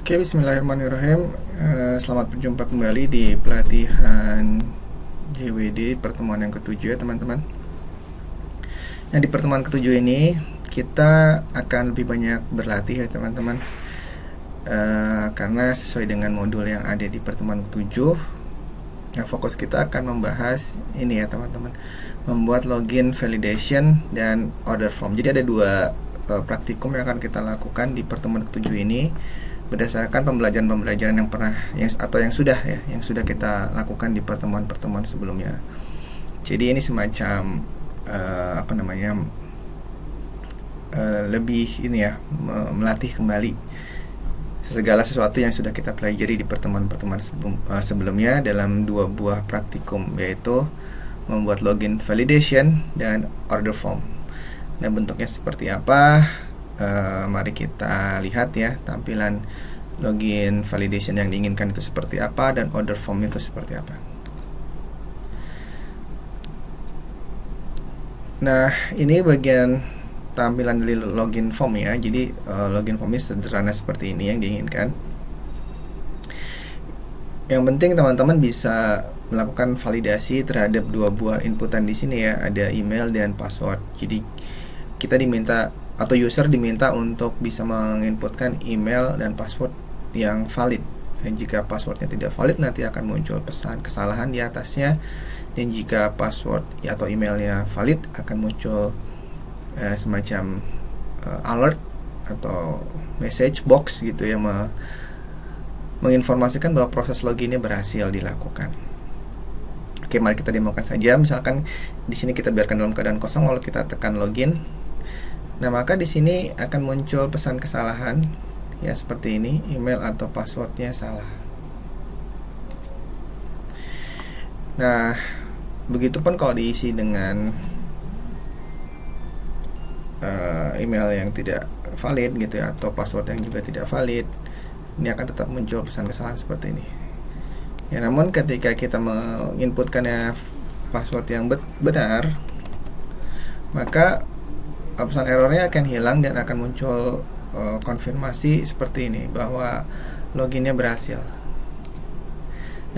Oke, bismillahirrahmanirrahim. Selamat berjumpa kembali di pelatihan JWD pertemuan yang ketujuh ya teman-teman. Nah, di pertemuan ketujuh ini kita akan lebih banyak berlatih ya teman-teman, karena sesuai dengan modul yang ada di pertemuan ketujuh, yang fokus kita akan membahas ini ya teman-teman, membuat login validation dan order form. Jadi ada dua praktikum yang akan kita lakukan di pertemuan ketujuh ini berdasarkan pembelajaran yang sudah kita lakukan di pertemuan-pertemuan sebelumnya. Jadi ini semacam lebih ini ya, melatih kembali segala sesuatu yang sudah kita pelajari di pertemuan-pertemuan sebelumnya dalam dua buah praktikum, yaitu membuat login validation dan order form. Nah, bentuknya seperti apa? Mari kita lihat ya, tampilan login validation yang diinginkan itu seperti apa dan order form itu seperti apa. Nah, ini bagian tampilan dari login form ya. Jadi login formnya sederhana seperti ini yang diinginkan. Yang penting teman-teman bisa melakukan validasi terhadap dua buah inputan di sini ya, ada email dan password. Jadi kita diminta atau user diminta untuk bisa menginputkan email dan password yang valid. Dan jika passwordnya tidak valid, nanti akan muncul pesan kesalahan di atasnya. Dan jika password atau emailnya valid, akan muncul semacam alert atau message box gitu ya, menginformasikan bahwa proses loginnya berhasil dilakukan. Oke, mari kita demokan saja. Misalkan di sini kita biarkan dalam keadaan kosong lalu kita tekan login. Nah, maka di sini akan muncul pesan kesalahan ya, seperti ini, email atau passwordnya salah. Nah, begitupun kalau diisi dengan email yang tidak valid gitu ya, atau password yang juga tidak valid, ini akan tetap muncul pesan kesalahan seperti ini. Ya, namun ketika kita menginputkannya password yang benar, maka pesan errornya akan hilang dan akan muncul konfirmasi seperti ini bahwa loginnya berhasil.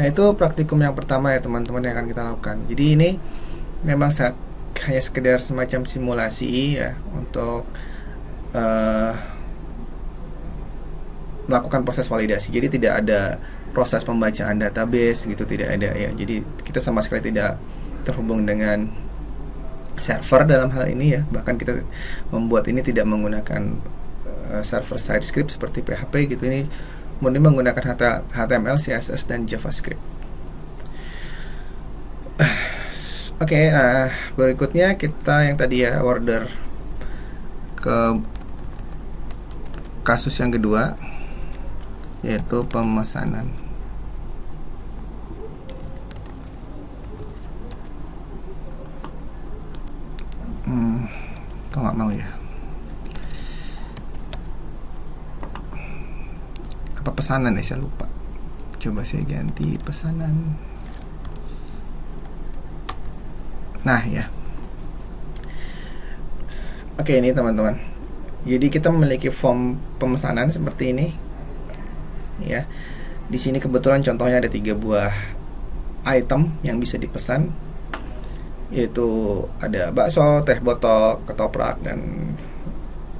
Nah, itu praktikum yang pertama ya teman-teman yang akan kita lakukan. Jadi ini memang hanya sekedar semacam simulasi ya untuk melakukan proses validasi. Jadi tidak ada proses pembacaan database gitu, tidak ada ya. Jadi kita sama sekali tidak terhubung dengan server dalam hal ini ya. Bahkan kita membuat ini tidak menggunakan server side script seperti PHP gitu. Ini murni menggunakan HTML, CSS dan JavaScript. Oke, nah berikutnya kita yang tadi ya, order ke kasus yang kedua, yaitu pemesanan. Kok nggak mau ya? Apa pesanan ya, saya lupa. Coba saya ganti pesanan. Nah ya. Oke, ini teman-teman. Jadi kita memiliki form pemesanan seperti ini. Ya. Di sini kebetulan contohnya ada 3 buah item yang bisa dipesan, yaitu ada bakso, teh botol, ketoprak, dan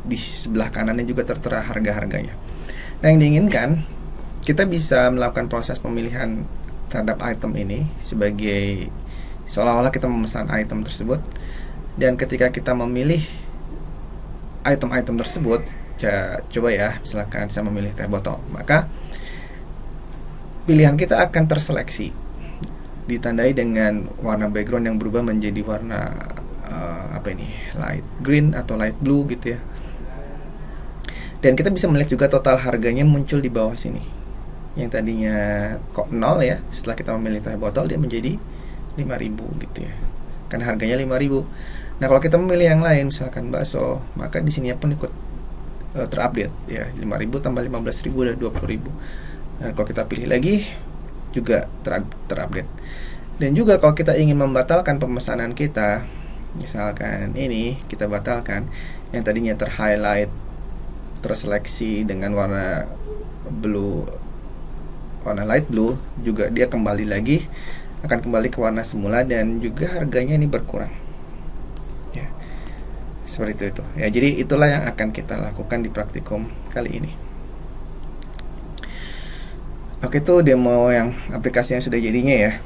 di sebelah kanannya juga tertera harga-harganya. Nah, yang diinginkan, kita bisa melakukan proses pemilihan terhadap item ini sebagai seolah-olah kita memesan item tersebut. Dan ketika kita memilih item-item tersebut, coba ya, misalkan saya memilih teh botol, maka pilihan kita akan terseleksi, ditandai dengan warna background yang berubah menjadi warna light green atau light blue gitu ya. Dan kita bisa melihat juga total harganya muncul di bawah sini. Yang tadinya kok 0 ya, setelah kita memilih teh botol dia menjadi 5.000 gitu ya. Karena harganya 5.000. Nah, kalau kita memilih yang lain misalkan bakso, maka di sini pun ikut terupdate ya, 5.000 tambah 15.000 dan 20.000. Dan kalau kita pilih lagi juga terupdate. Dan juga kalau kita ingin membatalkan pemesanan kita, misalkan ini kita batalkan, yang tadinya terhighlight, terseleksi dengan warna blue, warna light blue, juga dia kembali lagi akan kembali ke warna semula dan juga harganya ini berkurang. Ya, seperti itu ya. Jadi itulah yang akan kita lakukan di praktikum kali ini. Oke, itu demo yang aplikasi yang sudah jadinya ya.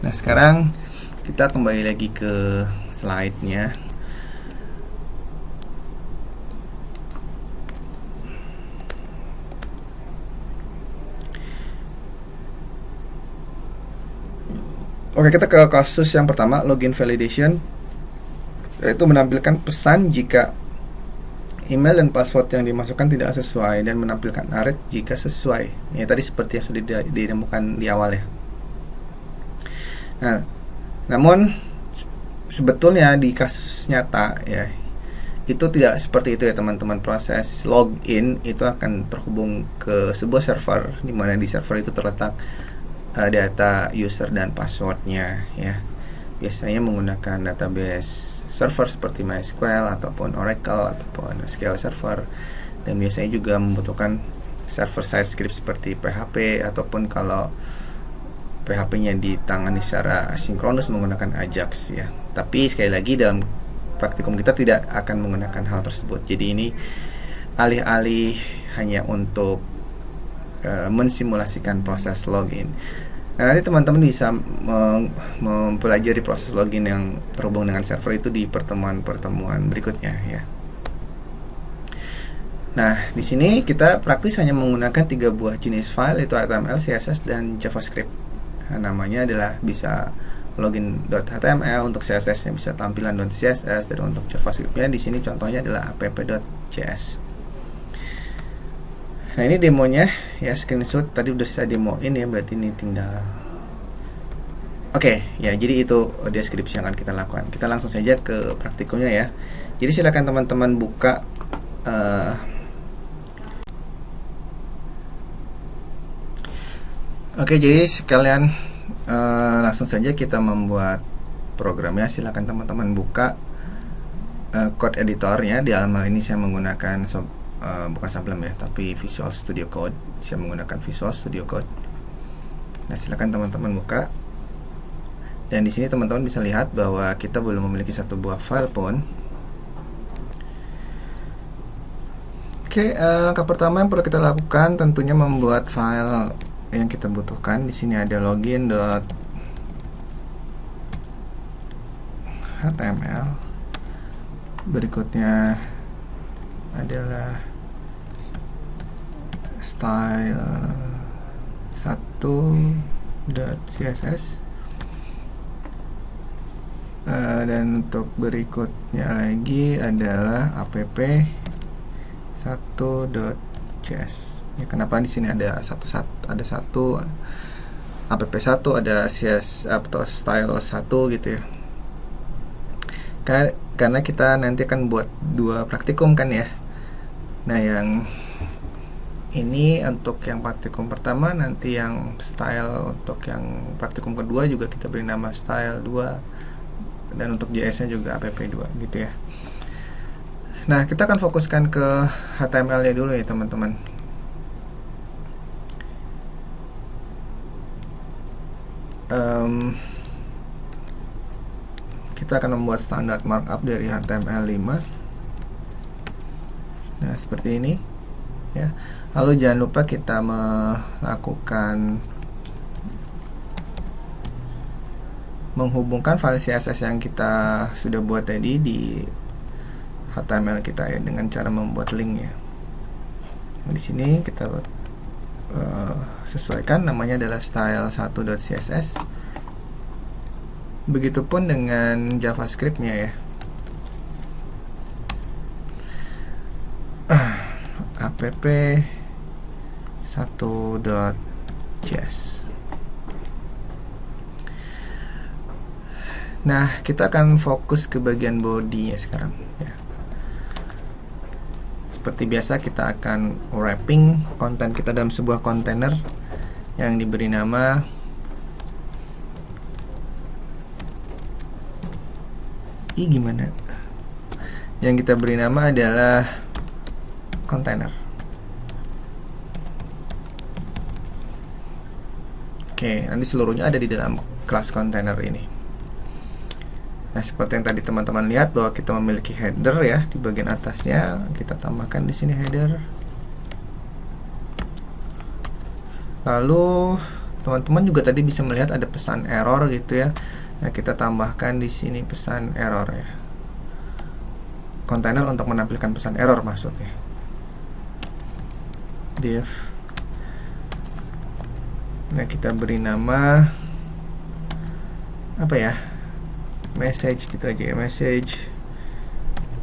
Nah, sekarang kita kembali lagi ke slide-nya. Oke, kita ke kasus yang pertama, login validation, yaitu menampilkan pesan jika email dan password yang dimasukkan tidak sesuai dan menampilkan alert jika sesuai. Ya, tadi seperti yang sudah ditemukan di awal ya. Nah, namun sebetulnya di kasus nyata ya, itu tidak seperti itu ya teman-teman. Proses login itu akan terhubung ke sebuah server, di mana di server itu terletak data user dan passwordnya ya. Biasanya menggunakan database server seperti MySQL ataupun Oracle ataupun SQL Server, dan biasanya juga membutuhkan server side script seperti PHP, ataupun kalau PHP-nya ditangani secara asinkronus menggunakan Ajax ya. Tapi sekali lagi dalam praktikum kita tidak akan menggunakan hal tersebut. Jadi ini alih-alih hanya untuk mensimulasikan proses login. Nah, nanti teman-teman bisa mempelajari proses login yang terhubung dengan server itu di pertemuan-pertemuan berikutnya ya. Nah, di sini kita praktis hanya menggunakan 3 buah jenis file, yaitu HTML, CSS, dan JavaScript. Nah, namanya adalah bisa login.html, untuk CSS-nya bisa tampilan.css, dan untuk JavaScript-nya di sini contohnya adalah app.js. Nah, ini demonya ya, screenshot tadi udah saya demoin ya, berarti ini tinggal. Oke, ya, jadi itu deskripsi yang akan kita lakukan. Kita langsung saja ke praktikumnya ya. Jadi silakan teman-teman buka Oke, jadi sekalian langsung saja kita membuat programnya. Silakan teman-teman buka code editornya. Di halaman ini saya menggunakan bukan Sublime ya, tapi Visual Studio Code. Saya menggunakan Visual Studio Code. Nah, silakan teman-teman buka. Dan di sini teman-teman bisa lihat bahwa kita belum memiliki satu buah file pun. Oke, langkah pertama yang perlu kita lakukan tentunya membuat file yang kita butuhkan. Di sini ada login.html. Berikutnya adalah style1.css, dan untuk berikutnya lagi adalah app1.js. Ya, kenapa di sini ada satu app1, ada CSS atau style1 gitu ya? Karena kita nanti akan buat 2 praktikum kan ya. Nah, yang ini untuk yang praktikum pertama, nanti yang style untuk yang praktikum kedua juga kita beri nama style 2, dan untuk JS-nya juga app2 gitu ya. Nah, kita akan fokuskan ke HTML-nya dulu ya teman-teman. Kita akan membuat standar markup dari HTML5. Nah, seperti ini ya. Lalu jangan lupa kita melakukan menghubungkan file CSS yang kita sudah buat tadi di HTML kita ya, dengan cara membuat link ya. Nah, di sini kita sesuaikan, namanya adalah style1.css. Begitupun dengan JavaScript-nya ya. app1.js. Nah, kita akan fokus ke bagian body-nya sekarang ya. Seperti biasa kita akan wrapping konten kita dalam sebuah kontainer yang diberi nama yang kita beri nama adalah kontainer. Oke, nanti seluruhnya ada di dalam kelas kontainer ini. Nah, seperti yang tadi teman-teman lihat bahwa kita memiliki header ya di bagian atasnya, kita tambahkan di sini header. Lalu teman-teman juga tadi bisa melihat ada pesan error gitu ya. Nah, kita tambahkan di sini pesan error ya. Kontainer untuk menampilkan pesan error maksudnya. Div. Nah, kita beri nama apa ya? Message gitu aja ya, message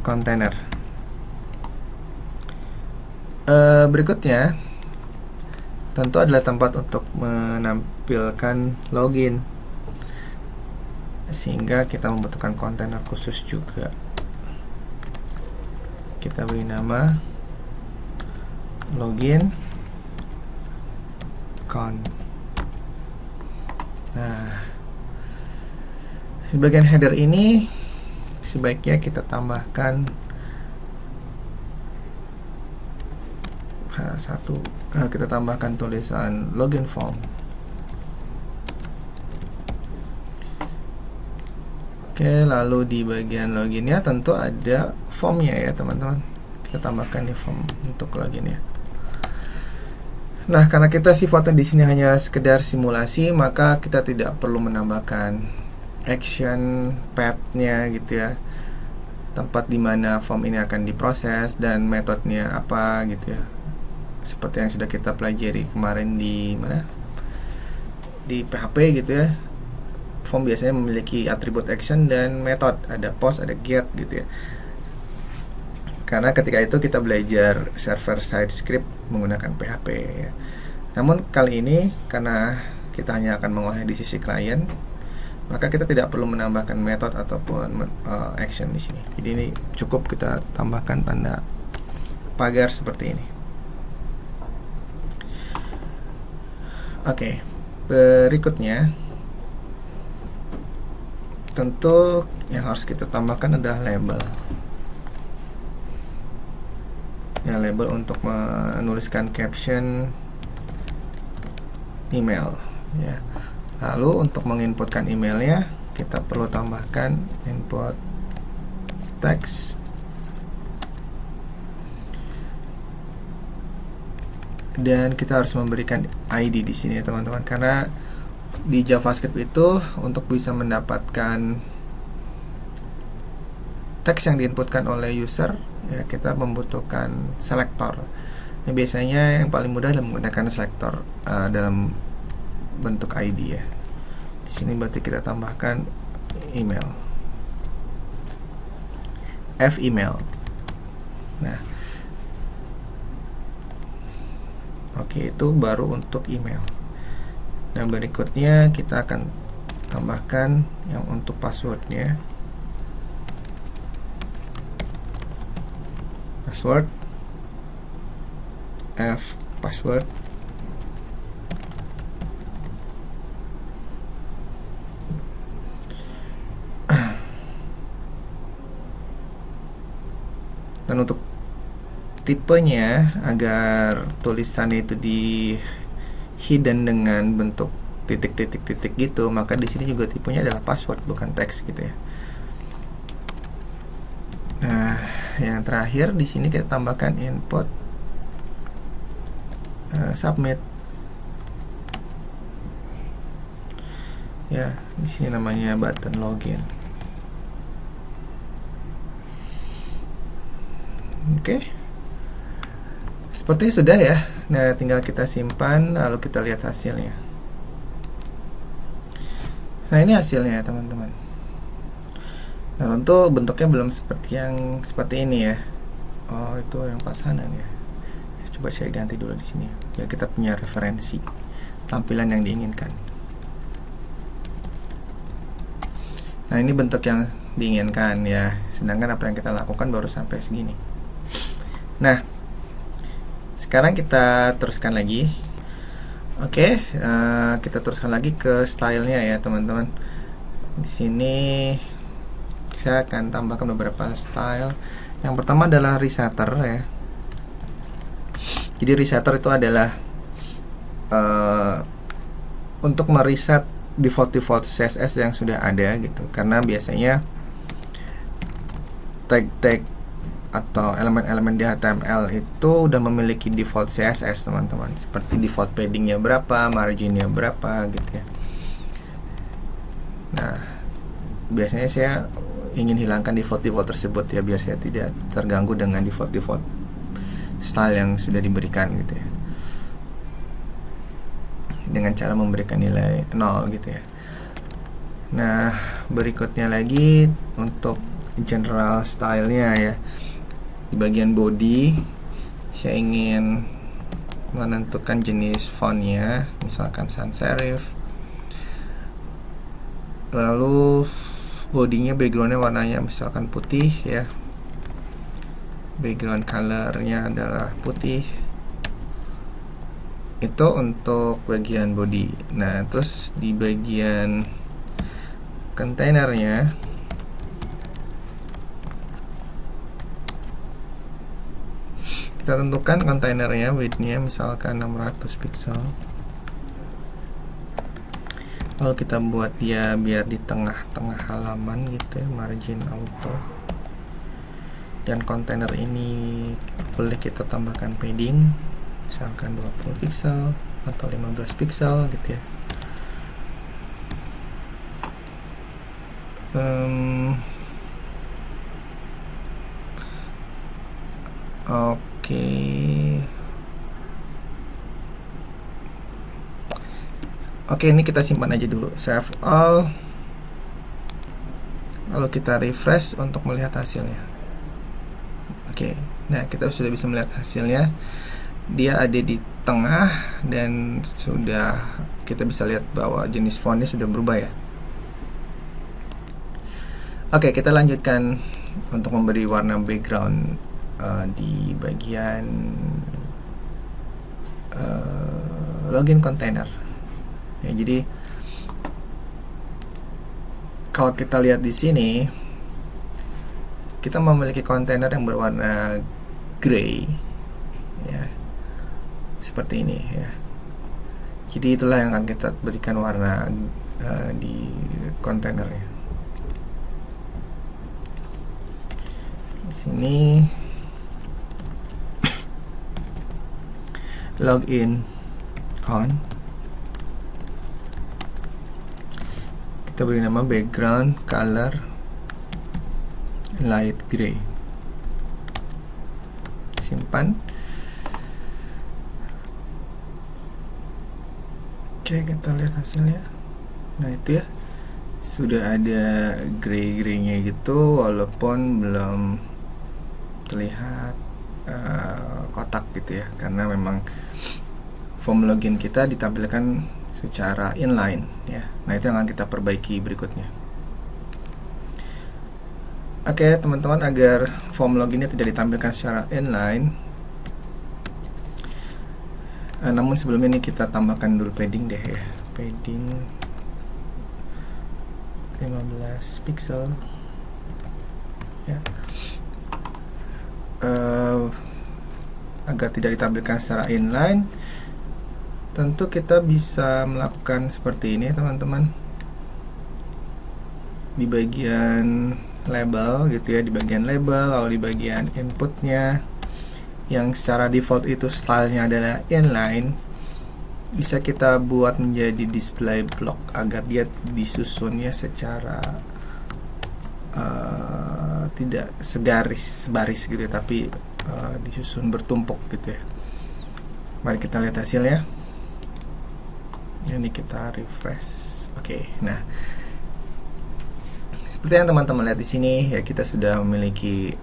container. Berikutnya tentu adalah tempat untuk menampilkan login, sehingga kita membutuhkan kontainer khusus juga. Kita beri nama login con. Nah, di bagian header ini sebaiknya kita tambahkan kita tambahkan tulisan login form. Oke, lalu di bagian loginnya tentu ada formnya ya teman-teman. Kita tambahkan di form untuk login ya. Nah, karena kita sifatnya di sini hanya sekedar simulasi, maka kita tidak perlu menambahkan action path-nya gitu ya, tempat dimana form ini akan diproses dan metodenya apa gitu ya, seperti yang sudah kita pelajari kemarin di mana, di PHP gitu ya. Form biasanya memiliki atribut action dan method, ada post, ada get gitu ya. Karena ketika itu kita belajar server side script menggunakan PHP ya. Namun kali ini karena kita hanya akan mengolahnya di sisi klien, maka kita tidak perlu menambahkan method ataupun action di sini. Jadi ini cukup kita tambahkan tanda pagar seperti ini. Oke, berikutnya tentu yang harus kita tambahkan adalah label. Ya, label untuk menuliskan caption email ya. Lalu untuk menginputkan emailnya kita perlu tambahkan input text dan kita harus memberikan ID di sini ya teman-teman, karena di JavaScript itu untuk bisa mendapatkan teks yang diinputkan oleh user ya, kita membutuhkan selektor. Nah, biasanya yang paling mudah adalah menggunakan selektor dalam bentuk ID ya. Di sini berarti kita tambahkan email, f email. Nah, oke, itu baru untuk email. Dan berikutnya kita akan tambahkan yang untuk passwordnya. Password f password. Dan untuk tipenya, agar tulisannya itu di hidden dengan bentuk titik-titik-titik gitu, maka di sini juga tipenya adalah password bukan teks gitu ya. Nah, yang terakhir di sini kita tambahkan input submit. Ya, di sini namanya button login. Oke. Seperti sudah ya. Nah, tinggal kita simpan lalu kita lihat hasilnya. Nah, ini hasilnya ya, teman-teman. Nah, tentu bentuknya belum seperti ini ya. Oh, itu yang pasanan ya. Coba saya ganti dulu di sini biar kita punya referensi tampilan yang diinginkan. Nah, ini bentuk yang diinginkan ya. Sedangkan apa yang kita lakukan baru sampai segini. Nah, sekarang kita teruskan lagi. Oke, kita teruskan lagi ke stylenya ya, teman-teman. Di sini saya akan tambahkan beberapa style. Yang pertama adalah resetter ya. Jadi resetter itu adalah untuk mereset default CSS yang sudah ada gitu, karena biasanya tag-tag atau elemen-elemen di HTML itu udah memiliki default CSS teman-teman, seperti default paddingnya berapa, marginnya berapa gitu ya. Nah, biasanya saya ingin hilangkan default tersebut ya, biar saya tidak terganggu dengan default style yang sudah diberikan gitu ya, dengan cara memberikan nilai 0 gitu ya. Nah, berikutnya lagi untuk general stylenya ya, di bagian body saya ingin menentukan jenis fontnya, misalkan sans serif. Lalu bodinya, backgroundnya warnanya misalkan putih ya, background colornya adalah putih. Itu untuk bagian body. Nah, terus di bagian kontainernya kita tentukan kontainernya, widthnya misalkan 600 pixel. Lalu kita buat dia biar di tengah-tengah halaman gitu ya, margin auto. Dan kontainer ini boleh kita tambahkan padding, misalkan 20 pixel atau 15 pixel gitu ya. Oke, ini kita simpan aja dulu, save all, lalu kita refresh untuk melihat hasilnya. Oke, nah kita sudah bisa melihat hasilnya, dia ada di tengah dan sudah kita bisa lihat bahwa jenis fontnya sudah berubah ya. Oke, kita lanjutkan untuk memberi warna background di bagian login container. Ya, jadi kalau kita lihat di sini, kita memiliki kontainer yang berwarna gray, ya, seperti ini ya. Jadi itulah yang akan kita berikan warna di kontainernya. Di sini login on, kita beri nama background color light gray, simpan. Oke, kita lihat hasilnya. Nah, itu ya, sudah ada gray-graynya gitu, walaupun belum terlihat kotak gitu ya, karena memang form login kita ditampilkan secara inline ya. Nah, itu yang akan kita perbaiki berikutnya. Oke, teman-teman, agar form loginnya tidak ditampilkan secara inline, namun sebelum ini kita tambahkan dulu padding deh ya, padding 15 pixel ya, agar tidak ditampilkan secara inline. Tentu kita bisa melakukan seperti ini teman-teman, di bagian label gitu ya, di bagian label, lalu di bagian inputnya yang secara default itu stylenya adalah inline, bisa kita buat menjadi display block agar dia disusunnya secara tidak segaris-baris gitu ya, tapi disusun bertumpuk gitu ya. Mari kita lihat hasilnya. Ini kita refresh. Oke, nah seperti yang teman-teman lihat di sini ya, kita sudah memiliki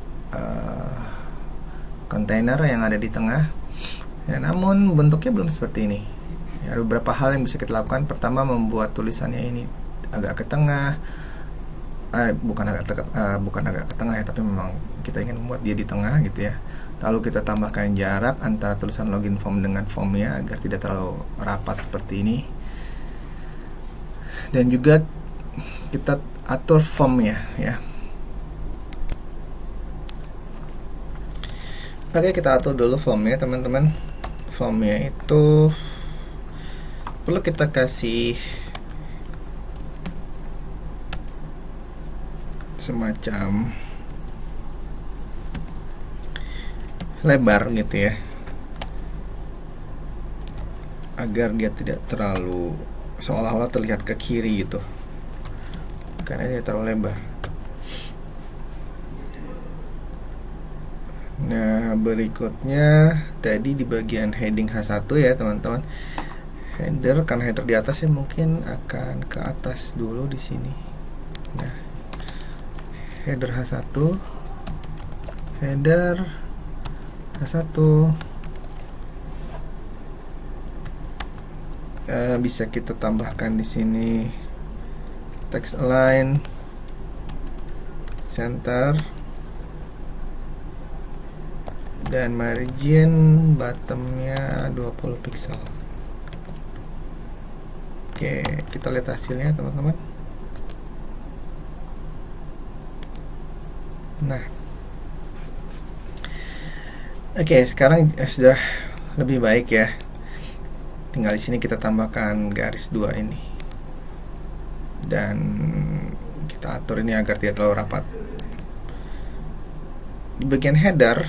kontainer yang ada di tengah ya, namun bentuknya belum seperti ini ya. Ada beberapa hal yang bisa kita lakukan. Pertama, membuat tulisannya ini agak ke tengah, bukan agak ke tengah ya, tapi memang kita ingin membuat dia di tengah gitu ya. Lalu kita tambahkan jarak antara tulisan login form dengan formnya agar tidak terlalu rapat seperti ini. Dan juga kita atur formnya ya. Oke, kita atur dulu formnya teman-teman. Formnya itu perlu kita kasih semacam lebar gitu ya, agar dia tidak terlalu seolah-olah terlihat ke kiri gitu, karena dia terlalu lebar. Nah, berikutnya tadi di bagian heading H1 ya teman-teman. Header, karena header di atas ya, mungkin akan ke atas dulu di sini. Nah, header H1, header H1 bisa kita tambahkan di sini text align, center, dan margin bottomnya 20 pixel. Oke, kita lihat hasilnya teman-teman. Nah, oke, sekarang sudah lebih baik ya. Tinggal di sini kita tambahkan garis 2 ini, dan kita atur ini agar tidak terlalu rapat. Di bagian header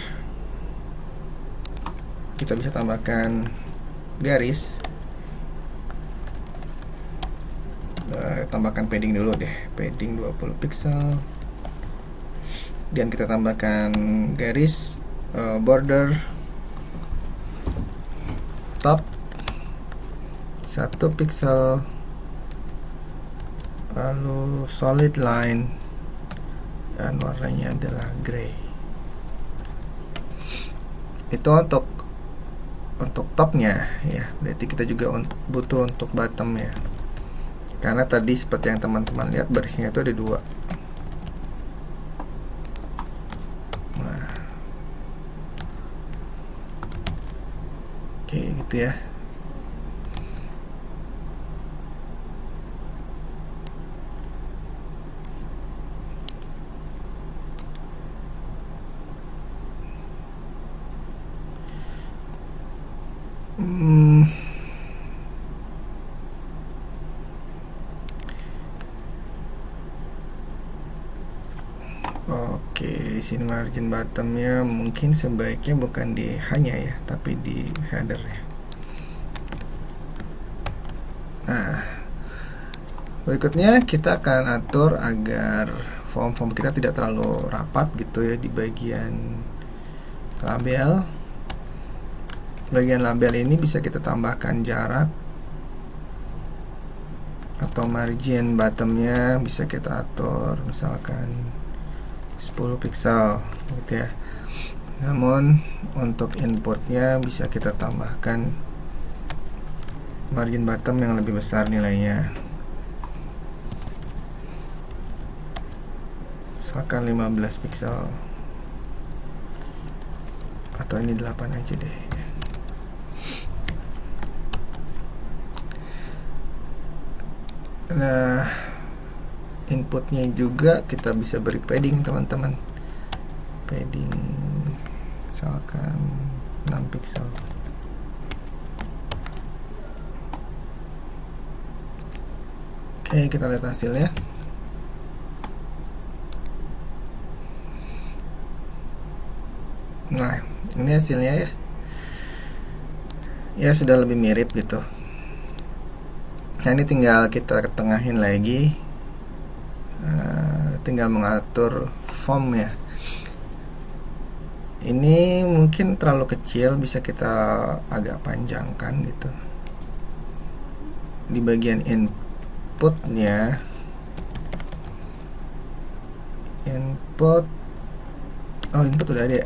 kita bisa tambahkan garis, tambahkan padding dulu deh, padding 20 pixel, dan kita tambahkan garis border top 1 pixel, lalu solid line, dan warnanya adalah gray. Itu untuk topnya ya. Berarti kita juga butuh untuk bottom ya, karena tadi seperti yang teman-teman lihat barisnya itu ada 2. Nah, oke gitu ya. Oke, sini margin bottomnya mungkin sebaiknya bukan di hanya ya, tapi di header ya. Nah, berikutnya kita akan atur agar form kita tidak terlalu rapat gitu ya. Di bagian label, ini bisa kita tambahkan jarak, atau margin bottomnya bisa kita atur misalkan 10 pixel gitu ya. Namun untuk inputnya bisa kita tambahkan margin bottom yang lebih besar nilainya, misalkan 15 pixel, atau ini 8 aja deh ya. Nah, inputnya juga kita bisa beri padding teman-teman, padding misalkan 6 pixel. Oke, kita lihat hasilnya. Nah, ini hasilnya ya. Ya sudah lebih mirip gitu. Nah, ini tinggal kita ketengahin lagi, tinggal mengatur form ya. Ini mungkin terlalu kecil, bisa kita agak panjangkan gitu. Di bagian inputnya, input udah ada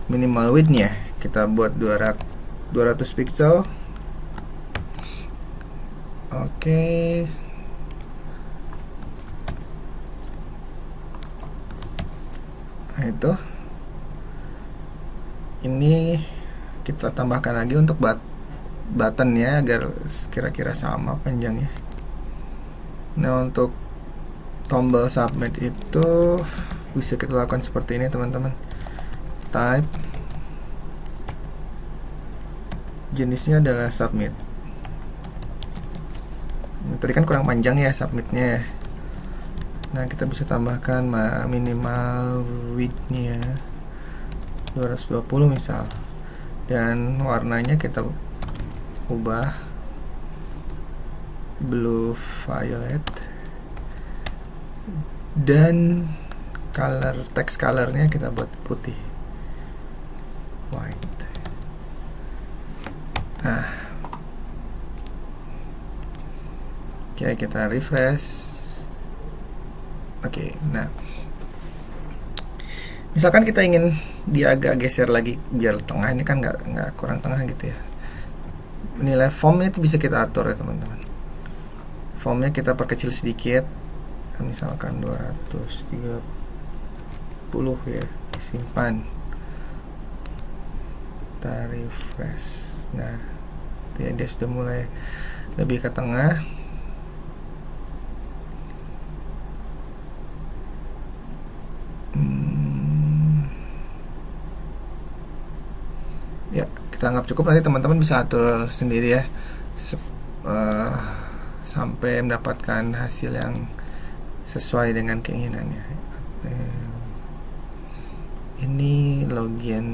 minimal widthnya kita buat 200 pixel. Oke. Nah, itu ini kita tambahkan lagi untuk buttonnya agar kira-kira sama panjangnya. Nah, untuk tombol submit itu bisa kita lakukan seperti ini teman-teman. Type jenisnya adalah submit. Tadi kan kurang panjang ya submitnya ya. Nah, kita bisa tambahkan minimal width-nya 220 misal, dan warnanya kita ubah blue violet, dan text colornya kita buat putih, white. Nah, oke, kita refresh. Oke, nah misalkan kita ingin dia agak geser lagi biar tengah, ini kan nggak kurang tengah gitu ya. Nilai fontnya itu bisa kita atur ya teman-teman. Fontnya kita perkecil sedikit, misalkan 230 ya, simpan, kita refresh. Nah, dia sudah mulai lebih ke tengah. Ya, kita anggap cukup, nanti teman-teman bisa atur sendiri ya sampai mendapatkan hasil yang sesuai dengan keinginannya. Ini login.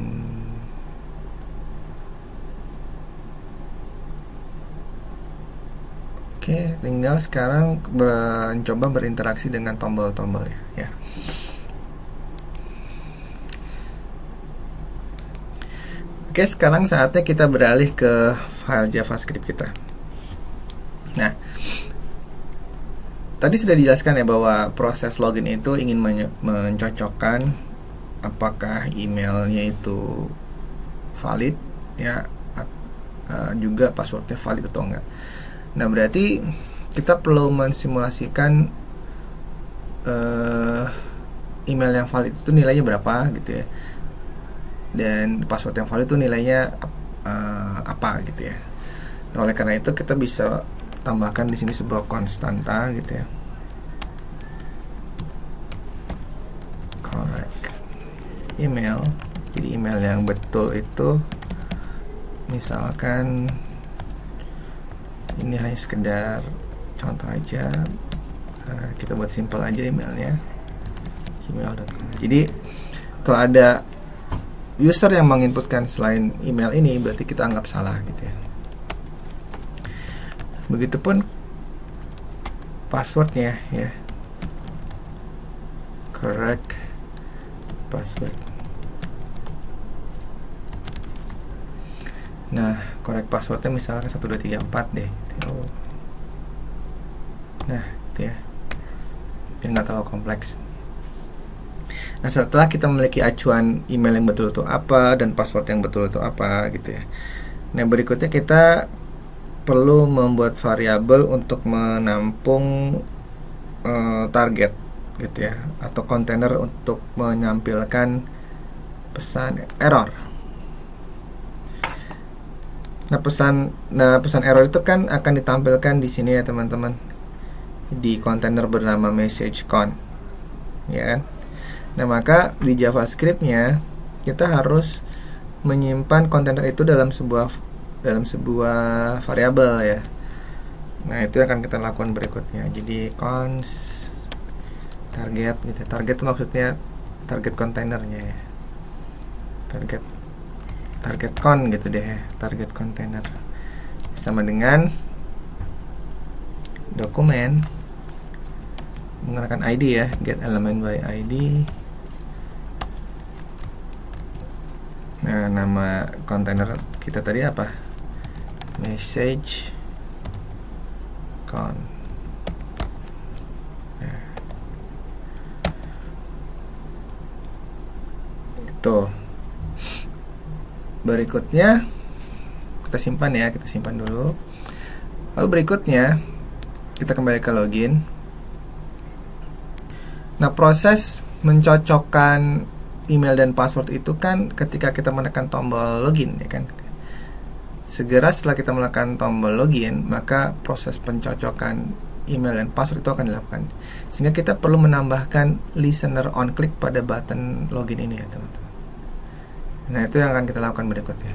Oke, tinggal sekarang mencoba berinteraksi dengan tombol-tombol ya. Oke, sekarang saatnya kita beralih ke file JavaScript kita. Nah, tadi sudah dijelaskan ya bahwa proses login itu ingin mencocokkan apakah emailnya itu valid ya, juga passwordnya valid atau enggak. Nah, berarti kita perlu mensimulasikan email yang valid itu nilainya berapa gitu ya, dan password yang valid itu nilainya apa gitu ya. Nah, oleh karena itu kita bisa tambahkan di sini sebuah konstanta gitu ya, correct email. Jadi email yang betul itu misalkan ini hanya sekedar contoh aja, kita buat simple aja emailnya gmail.com. Jadi kalau ada user yang menginputkan selain email ini, berarti kita anggap salah gitu ya. Begitupun passwordnya ya, correct password. Nah, correct passwordnya misalkan 1234 deh. Nah, itu ya, biar nggak terlalu kompleks. Nah, setelah kita memiliki acuan email yang betul itu apa dan password yang betul itu apa gitu ya. Nah, berikutnya kita perlu membuat variabel untuk menampung target gitu ya, atau kontainer untuk menampilkan pesan error. Nah, pesan error itu kan akan ditampilkan di sini ya teman-teman, di kontainer bernama message_con ya kan. Nah, maka di JavaScript-nya kita harus menyimpan kontainer itu dalam sebuah variabel ya. Nah, itu akan kita lakukan berikutnya. Jadi const target gitu. Target itu maksudnya target kontainernya ya. Target con gitu deh ya. Target kontainer sama dengan dokumen menggunakan ID ya, get element by ID. Nah, nama kontainer kita tadi apa? Message con. Nah, itu. Berikutnya kita simpan ya, kita simpan dulu. Lalu berikutnya kita kembali ke login. Nah, proses mencocokkan email dan password itu kan ketika kita menekan tombol login ya kan. Segera setelah kita menekan tombol login, maka proses pencocokan email dan password itu akan dilakukan. Sehingga kita perlu menambahkan listener on click pada button login ini ya teman-teman. Nah, itu yang akan kita lakukan berikutnya.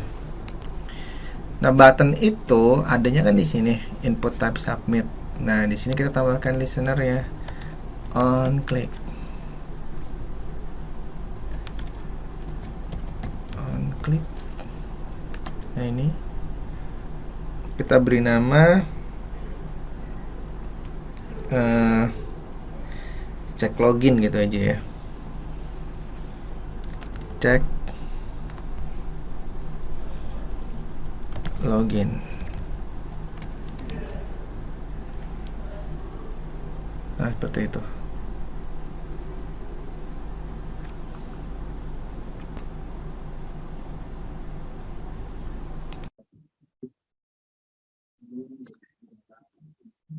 Nah, button itu adanya kan di sini, input type submit. Nah, di sini kita tambahkan listener ya. On click. On click. Nah, ini kita beri nama cek login gitu aja ya. Cek login. Nah, seperti itu.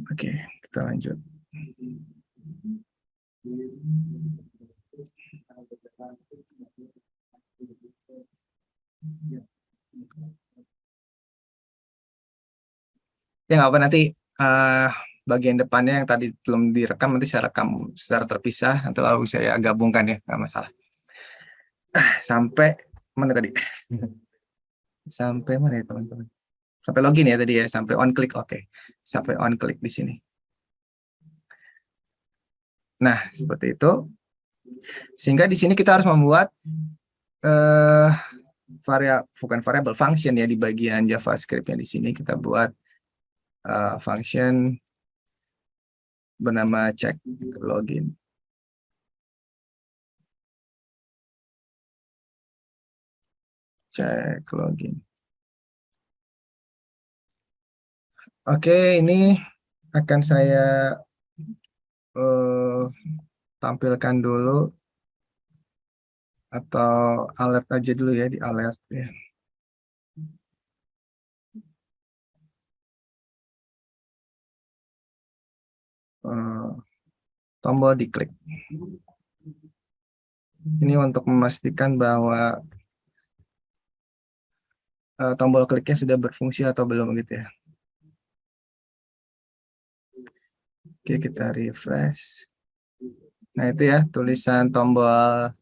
Oke, kita lanjut. Ya nggak apa, nanti bagian depannya yang tadi belum direkam nanti saya rekam secara terpisah, nanti lalu saya gabungkan ya, nggak masalah. Sampai mana tadi? Sampai mana ya teman-teman? Sampai login ya tadi ya, sampai on click. Oke. Sampai on click di sini. Nah, seperti itu. Sehingga di sini kita harus membuat bukan variabel, function ya di bagian JavaScript-nya. Di sini kita buat function bernama check login. Check login. Oke, ini akan saya tampilkan dulu, atau alert aja dulu ya, di alert ya. Tombol diklik. Ini untuk memastikan bahwa tombol kliknya sudah berfungsi atau belum gitu ya. Oke, kita refresh. Nah, itu ya, tulisan tombol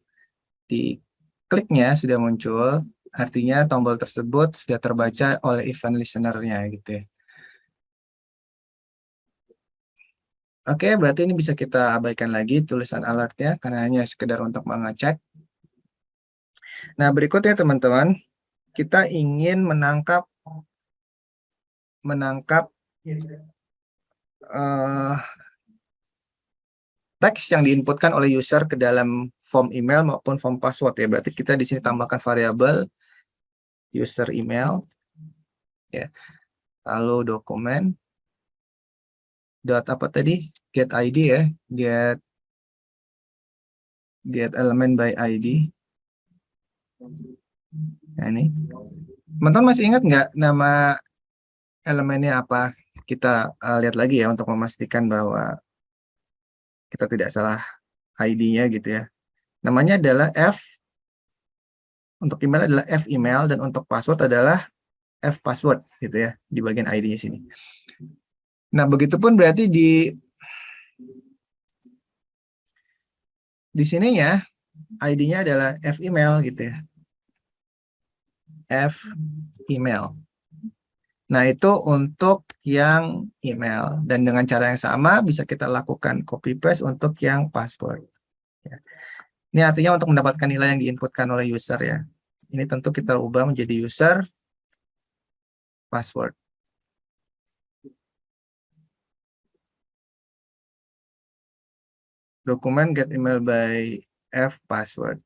di kliknya sudah muncul. Artinya tombol tersebut sudah terbaca oleh event listener-nya gitu ya. Oke, berarti ini bisa kita abaikan lagi tulisan alertnya karena hanya sekedar untuk mengecek. Nah, berikutnya teman-teman, kita ingin menangkap teks yang diinputkan oleh user ke dalam form email maupun form password ya. Berarti kita di sini tambahkan variabel user email ya. Lalu dokumen dot apa tadi? Get ID ya. Get element by ID. Nah, ini. Teman-teman masih ingat nggak nama elemennya apa? Kita lihat lagi ya untuk memastikan bahwa kita tidak salah ID-nya gitu ya. Namanya adalah untuk email adalah F email, dan untuk password adalah F password gitu ya, di bagian ID-nya sini. Nah, begitupun berarti di sininya ID-nya adalah F email gitu ya. F email. Nah, itu untuk yang email, dan dengan cara yang sama bisa kita lakukan copy paste untuk yang password. Ya. Ini artinya untuk mendapatkan nilai yang diinputkan oleh user ya. Ini tentu kita ubah menjadi user password. Dokumen get email by F password.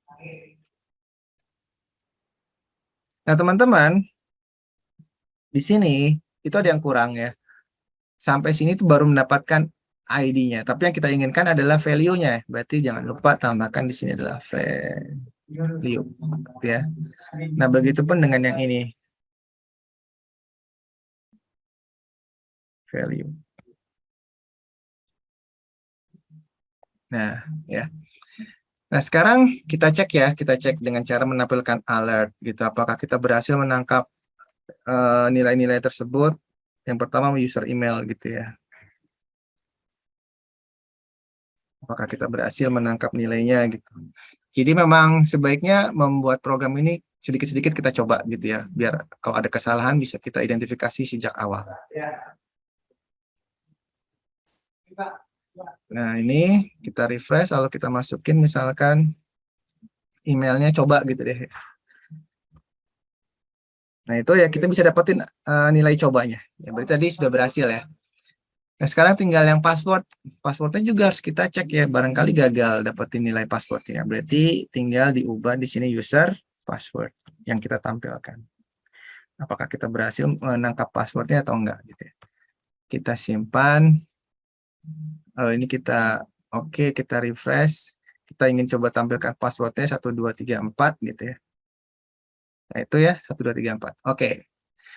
Nah, teman-teman, di sini itu ada yang kurang ya. Sampai sini tuh baru mendapatkan ID-nya. Tapi yang kita inginkan adalah value-nya. Berarti jangan lupa tambahkan di sini adalah value ya. Nah, begitupun dengan yang ini. Value. Nah, ya. Nah, sekarang kita cek dengan cara menampilkan alert gitu. Apakah kita berhasil menangkap nilai-nilai tersebut? Yang pertama user email gitu ya. Apakah kita berhasil menangkap nilainya gitu. Jadi memang sebaiknya membuat program ini sedikit-sedikit kita coba gitu ya, biar kalau ada kesalahan bisa kita identifikasi sejak awal. Nah, ini kita refresh, lalu kita masukin misalkan emailnya coba gitu deh. Nah, itu ya kita bisa dapetin nilai cobanya. Ya, berarti tadi sudah berhasil ya. Nah, sekarang tinggal yang password. Passwordnya juga harus kita cek ya, barangkali gagal dapetin nilai passwordnya. Berarti tinggal diubah di sini user password yang kita tampilkan. Apakah kita berhasil menangkap passwordnya atau enggak gitu ya. Kita simpan. Lalu ini kita oke, kita refresh. Kita ingin coba tampilkan passwordnya 1234 gitu ya. Nah, itu ya 1234. Oke.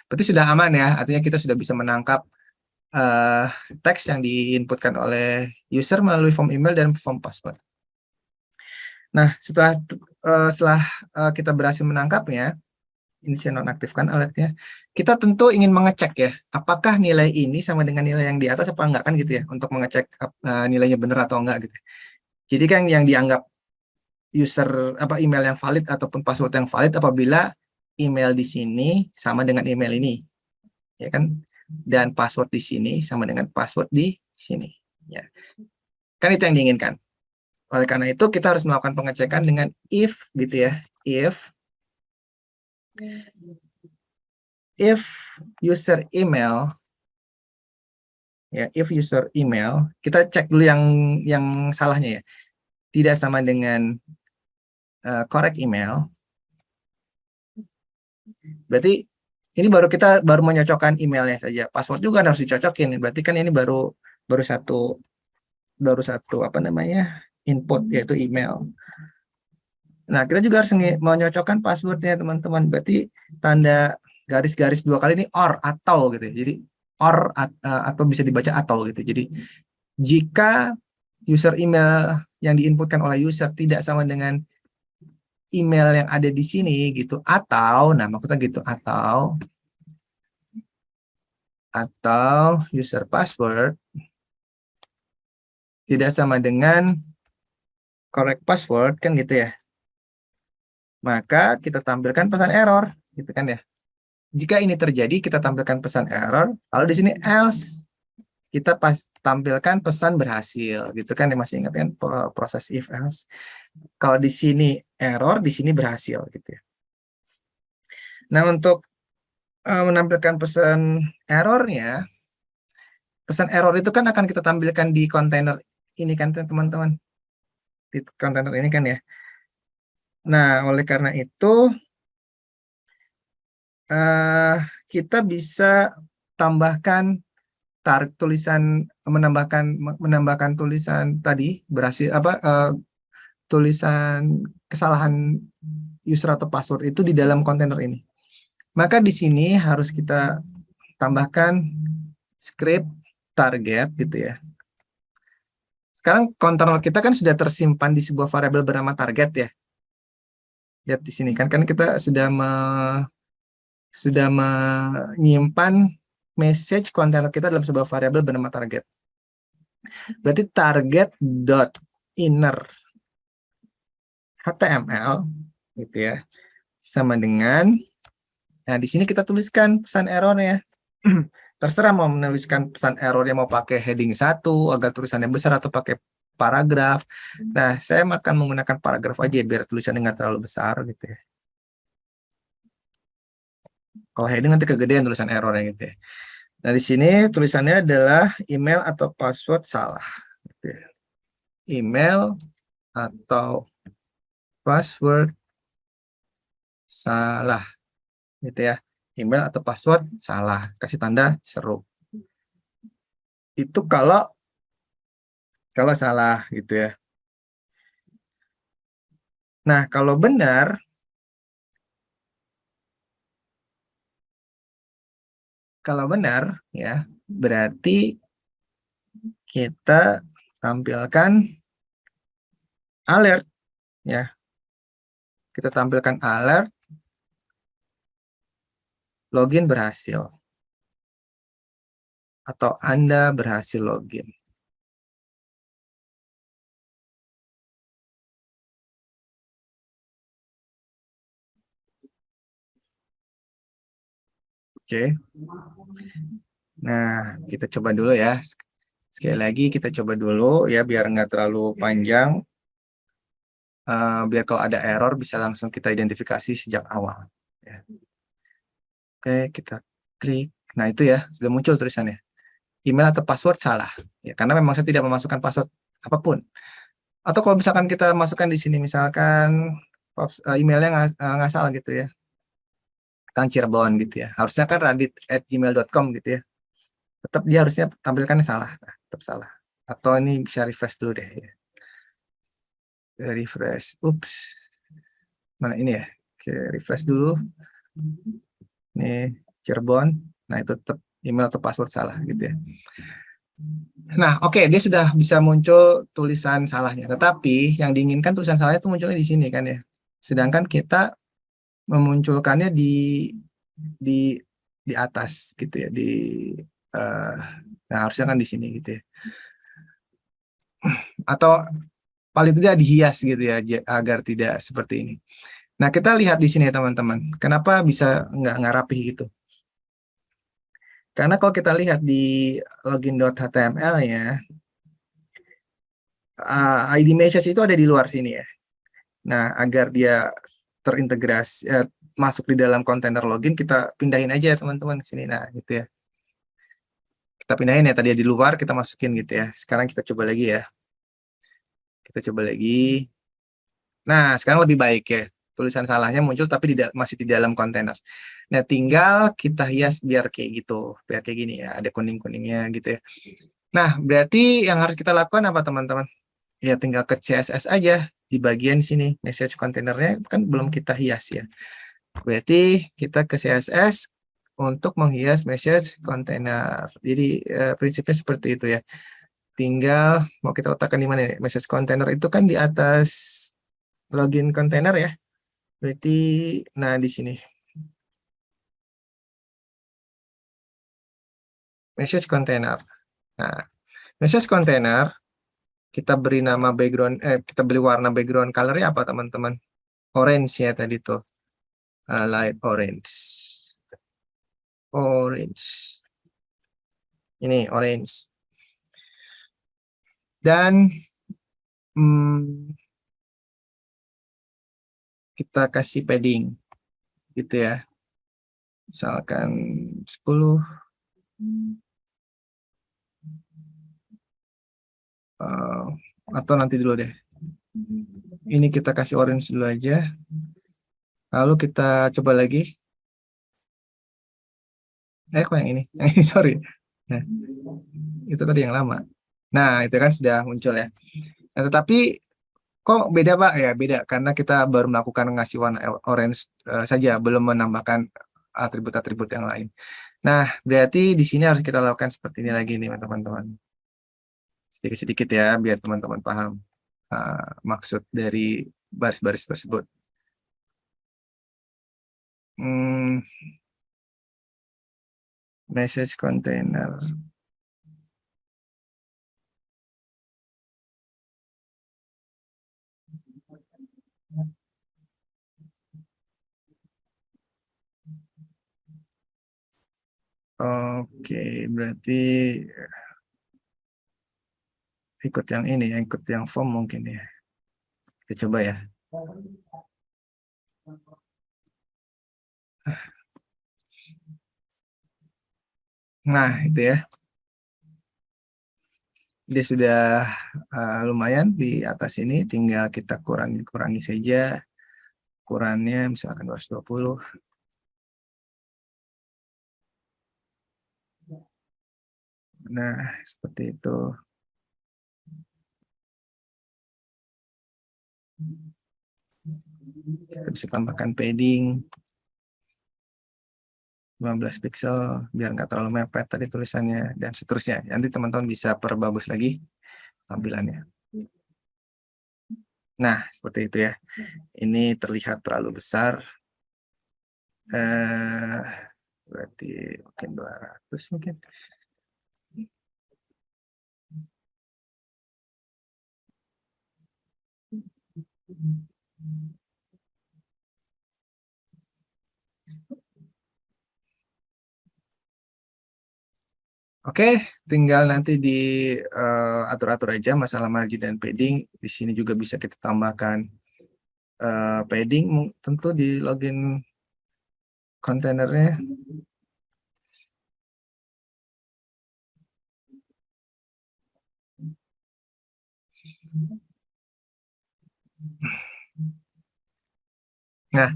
Berarti sudah aman ya. Artinya kita sudah bisa menangkap eh, teks yang diinputkan oleh user melalui form email dan form password. Nah, setelah kita berhasil menangkapnya, ini saya nonaktifkan alertnya. Kita tentu ingin mengecek ya, apakah nilai ini sama dengan nilai yang di atas apa enggak kan gitu ya, untuk mengecek nilainya benar atau enggak gitu. Jadi kan yang dianggap user email yang valid ataupun password yang valid apabila email di sini sama dengan email ini, ya kan? Dan password di sini sama dengan password di sini, ya. Kan itu yang diinginkan. Oleh karena itu kita harus melakukan pengecekan dengan if gitu ya, if user email ya, if user email, kita cek dulu yang salahnya ya, tidak sama dengan correct email, berarti ini kita baru menyocokkan emailnya saja, password juga harus dicocokin, berarti kan ini baru satu input, yaitu email. Nah, kita juga harus menyocokkan passwordnya teman-teman, berarti tanda garis-garis 2 kali ini or atau gitu ya. Jadi or atau bisa dibaca atau gitu. Jadi jika user email yang diinputkan oleh user tidak sama dengan email yang ada di sini gitu, atau maksudnya gitu, atau user password tidak sama dengan correct password kan gitu ya, maka kita tampilkan pesan error gitu kan ya. Jika ini terjadi, kita tampilkan pesan error, lalu di sini else kita tampilkan pesan berhasil gitu kan ya, masih ingat kan proses if else. Kalau di sini error, di sini berhasil gitu ya. Nah, untuk menampilkan pesan errornya, pesan error itu kan akan kita tampilkan di kontainer ini kan teman-teman, di kontainer ini kan ya. Nah, oleh karena itu kita bisa tambahkan menambahkan tulisan tadi berhasil tulisan kesalahan user atau password itu di dalam kontainer ini. Maka di sini harus kita tambahkan script target gitu ya. Sekarang kontainer kita kan sudah tersimpan di sebuah variabel bernama target ya. Lihat di sini kan kita sudah menyimpan message kontainer kita dalam sebuah variabel bernama target. Berarti target.inner HTML gitu ya, sama dengan, nah di sini kita tuliskan pesan errornya. Terserah mau menuliskan pesan errornya mau pakai heading 1 agar tulisannya besar atau pakai paragraf. Nah, saya akan menggunakan paragraf aja biar tulisannya nggak terlalu besar gitu ya. Kalau heading nanti kegedean tulisan errornya gitu ya. Nah, di sini tulisannya adalah email atau password salah. Gitu ya. Email atau password salah. Gitu ya. Email atau password salah. Kasih tanda seru. Itu kalau salah gitu ya. Nah, kalau benar ya, berarti kita tampilkan alert ya. Kita tampilkan alert login berhasil atau Anda berhasil login. Oke. Nah, kita coba dulu ya. Sekali lagi kita coba dulu ya biar nggak terlalu panjang. Biar kalau ada error bisa langsung kita identifikasi sejak awal. Ya. Oke, kita klik. Nah, itu ya, sudah muncul tulisannya. Email atau password salah. Ya, karena memang saya tidak memasukkan password apapun. Atau kalau misalkan kita masukkan di sini, misalkan emailnya nggak salah gitu ya. Kan Cirebon gitu ya. Harusnya kan radit@gmail.com gitu ya. Tetap dia harusnya tampilkannya salah. Nah, tetap salah. Atau ini bisa refresh dulu deh. Ya. Refresh. Ups. Mana ini ya? Oke, refresh dulu. Ini Cirebon. Nah, itu tetap email atau password salah gitu ya. Nah, oke, dia sudah bisa muncul tulisan salahnya. Tetapi yang diinginkan tulisan salahnya itu munculnya di sini kan ya. Sedangkan kita memunculkannya di di atas gitu ya, eh, nah harusnya kan di sini gitu ya. Atau paling tidak dihias gitu ya agar tidak seperti ini. Nah, kita lihat di sini ya teman-teman. Kenapa bisa nggak rapi gitu? Karena kalau kita lihat di login.html ya, ID message itu ada di luar sini ya. Nah, agar dia terintegrasi, masuk di dalam kontainer login, kita pindahin aja teman-teman ke sini. Nah, gitu ya. Kita pindahin ya, tadi di luar, kita masukin gitu ya. Sekarang kita coba lagi ya. Kita coba lagi. Nah, sekarang lebih baik ya. Tulisan salahnya muncul tapi masih di dalam kontainer. Nah, tinggal kita hias biar kayak gitu. Biar kayak gini ya, ada kuning-kuningnya gitu ya. Nah, berarti yang harus kita lakukan apa teman-teman? Ya tinggal ke CSS aja di bagian sini. Message containernya kan belum kita hias ya. Berarti kita ke CSS untuk menghias message container. Jadi prinsipnya seperti itu ya. Tinggal mau kita letakkan di mana ya? Message container itu kan di atas login container ya. Berarti nah di sini message container. Nah, message container kita beri nama background kita beri warna background colornya apa teman-teman? Orange ya tadi tuh. Light orange. Orange. Ini orange. Dan hmm, kita kasih padding gitu ya. Misalkan 10 eh, atau nanti dulu deh. Ini kita kasih orange dulu aja. Lalu kita coba lagi. Kok yang ini? Yang ini, sorry. Nah, itu tadi yang lama. Nah, itu kan sudah muncul ya. Nah, tetapi kok beda Pak? Ya beda karena kita baru melakukan ngasih warna orange saja, belum menambahkan atribut-atribut yang lain. Nah, berarti di sini harus kita lakukan seperti ini lagi nih teman-teman. Sedikit-sedikit ya, biar teman-teman paham maksud dari baris-baris tersebut. Hmm, message container. Oke, berarti ikut yang ini ya, ikut yang form mungkin ya. Kita coba ya. Nah, itu ya. Dia sudah lumayan di atas ini, tinggal kita kurangi saja. Ukurannya misalkan 220. Nah, seperti itu. Kita bisa tambahkan padding 15 pixel biar nggak terlalu mepet tadi tulisannya dan seterusnya. Nanti teman-teman bisa perbagus lagi tampilannya. Nah, seperti itu ya. Ini terlihat terlalu besar. Eh, berarti mungkin 200 mungkin. Oke, tinggal nanti diatur-atur aja masalah margin dan padding. Di sini juga bisa kita tambahkan padding, tentu di login kontainernya. Nah,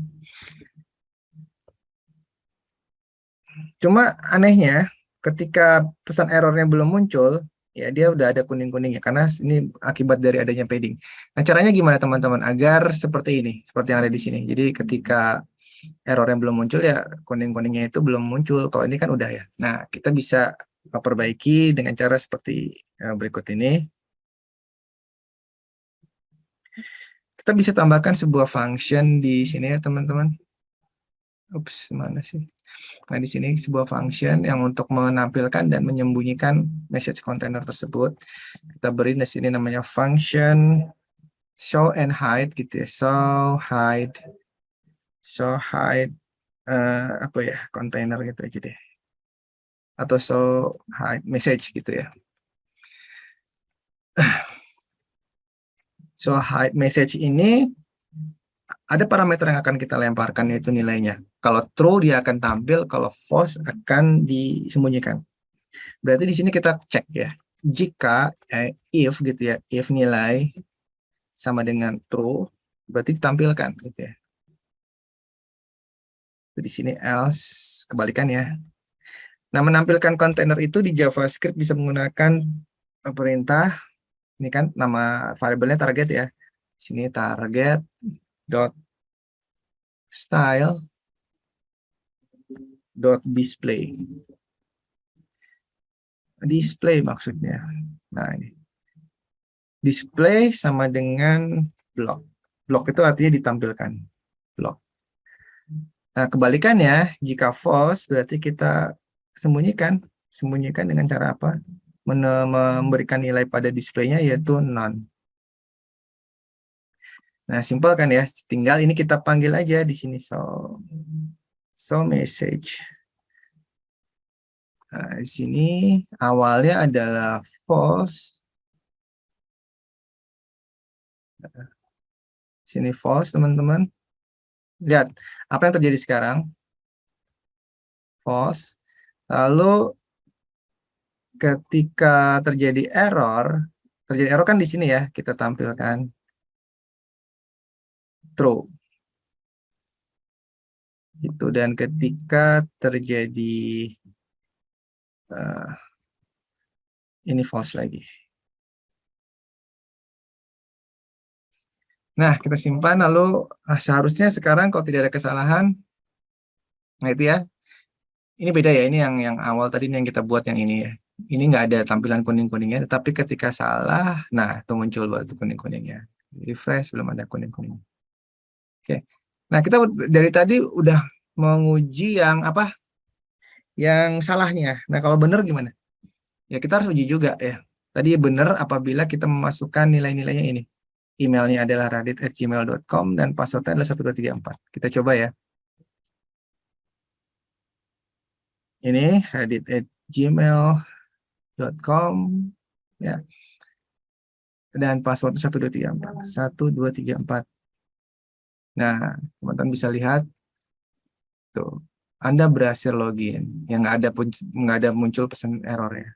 cuma anehnya ketika pesan errornya belum muncul, ya dia udah ada kuning-kuningnya karena ini akibat dari adanya padding. Nah, caranya gimana teman-teman agar seperti ini, seperti yang ada di sini. Jadi ketika error yang belum muncul ya kuning-kuningnya itu belum muncul. Kalau ini kan udah ya. Nah, kita bisa perbaiki dengan cara seperti berikut ini. Kita bisa tambahkan sebuah function di sini ya teman-teman. Ups, mana sih? Nah, di sini sebuah function yang untuk menampilkan dan menyembunyikan message container tersebut. Kita beri di sini namanya function show and hide gitu ya. Show hide apa ya? Container gitu aja deh. Atau show hide message gitu ya. So hide message ini ada parameter yang akan kita lemparkan yaitu nilainya. Kalau true dia akan tampil, kalau false akan disembunyikan. Berarti di sini kita cek ya. Jika if gitu ya, if nilai sama dengan true, berarti ditampilkan gitu ya. Di sini else kebalikan ya. Nah, menampilkan kontainer itu di JavaScript bisa menggunakan perintah ini kan nama variabelnya target ya. Sini target dot style dot display maksudnya. Nah, ini display sama dengan block. Block itu artinya ditampilkan. Block. Nah, kebalikannya, jika false berarti kita sembunyikan. Sembunyikan dengan cara apa? Memberikan nilai pada displaynya yaitu none. Nah, simpel kan ya. Tinggal ini kita panggil aja di sini so message. Nah, di sini awalnya adalah false. Sini false, teman-teman. Lihat, apa yang terjadi sekarang? False. Lalu ketika terjadi error kan di sini ya, kita tampilkan true. Itu dan ketika terjadi ini false lagi. Nah, kita simpan lalu seharusnya sekarang kalau tidak ada kesalahan, nah itu ya. Ini beda ya, ini yang awal tadi yang kita buat yang ini ya. Ini nggak ada tampilan kuning-kuningnya, tapi ketika salah, nah itu muncul baru itu kuning-kuningnya. Refresh belum ada kuning-kuning. Oke. Nah, kita dari tadi udah menguji yang apa? Yang salahnya. Nah, kalau benar gimana? Ya kita harus uji juga ya. Tadi benar apabila kita memasukkan nilai-nilainya ini. Emailnya adalah radit@gmail.com dan passwordnya adalah 1234. Kita coba ya. Ini radit@gmail.com ya. Dan password 1234. 1234. Nah, teman-teman bisa lihat tuh. Anda berhasil login. Yang nggak ada muncul pesan error ya.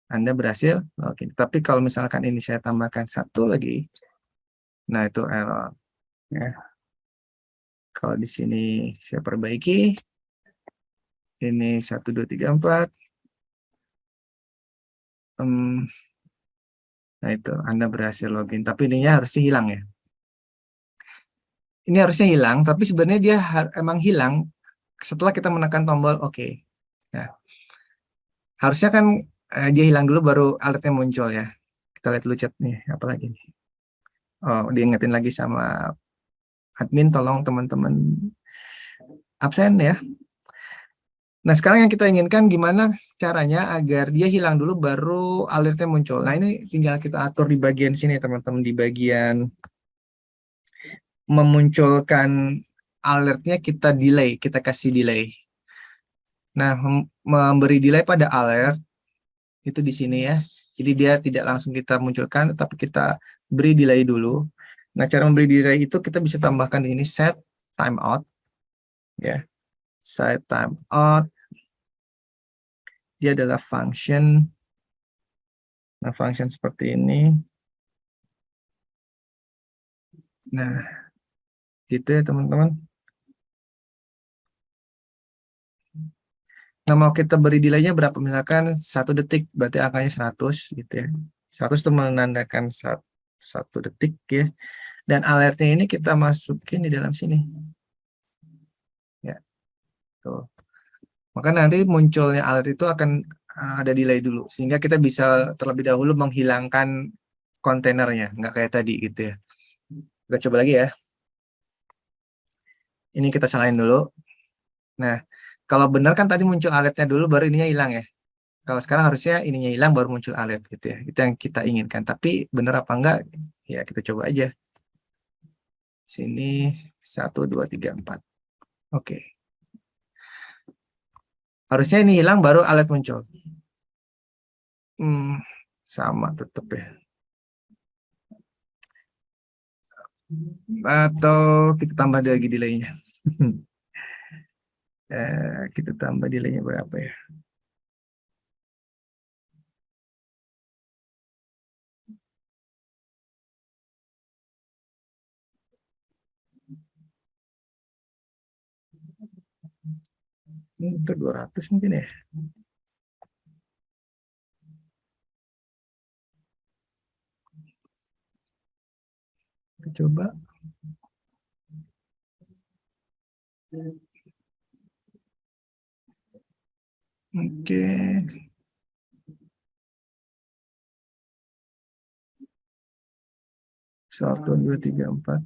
Anda berhasil login. Tapi kalau misalkan ini saya tambahkan satu lagi, nah itu error. Ya. Kalau di sini saya perbaiki, ini 1234. Nah itu Anda berhasil login. Tapi ininya harusnya hilang ya. Ini harusnya hilang, tapi sebenarnya dia emang hilang setelah kita menekan tombol OK. Nah, harusnya kan dia hilang dulu baru alertnya muncul ya. Kita lihat dulu chat nih, apa lagi nih. Oh, diingetin lagi sama admin, tolong teman-teman absen ya. Nah, sekarang yang kita inginkan gimana caranya agar dia hilang dulu baru alertnya muncul. Nah, ini tinggal kita atur di bagian sini teman-teman, di bagian memunculkan alertnya kita kasih delay. Nah, memberi delay pada alert itu di sini ya. Jadi dia tidak langsung kita munculkan, tetapi kita beri delay dulu. Nah, cara memberi delay itu kita bisa tambahkan di ini set timeout ya. Set timeout dia adalah function. Nah, function seperti ini. Nah, gitu ya teman-teman. Nah, mau kita beri delaynya berapa? Misalkan 1 detik, berarti angkanya 100 gitu ya. 100 itu menandakan 1 detik ya. Dan alertnya ini kita masukin di dalam sini. Ya, tuh. Maka nanti munculnya alert itu akan ada delay dulu. Sehingga kita bisa terlebih dahulu menghilangkan kontainernya. Nggak kayak tadi gitu ya. Kita coba lagi ya. Ini kita salahin dulu. Nah, kalau benar kan tadi muncul alertnya dulu, baru ininya hilang ya. Kalau sekarang harusnya ininya hilang baru muncul alert gitu ya. Itu yang kita inginkan. Tapi benar apa enggak? Ya kita coba aja. Sini 1, 2, 3, 4. Oke. Harusnya ini hilang baru alert muncul. Sama tetap ya. Atau kita tambah lagi delaynya. Kita tambah delaynya berapa ya? Untuk 200 mungkin ya. Kita coba. Oke. 1, 2, 3, 4.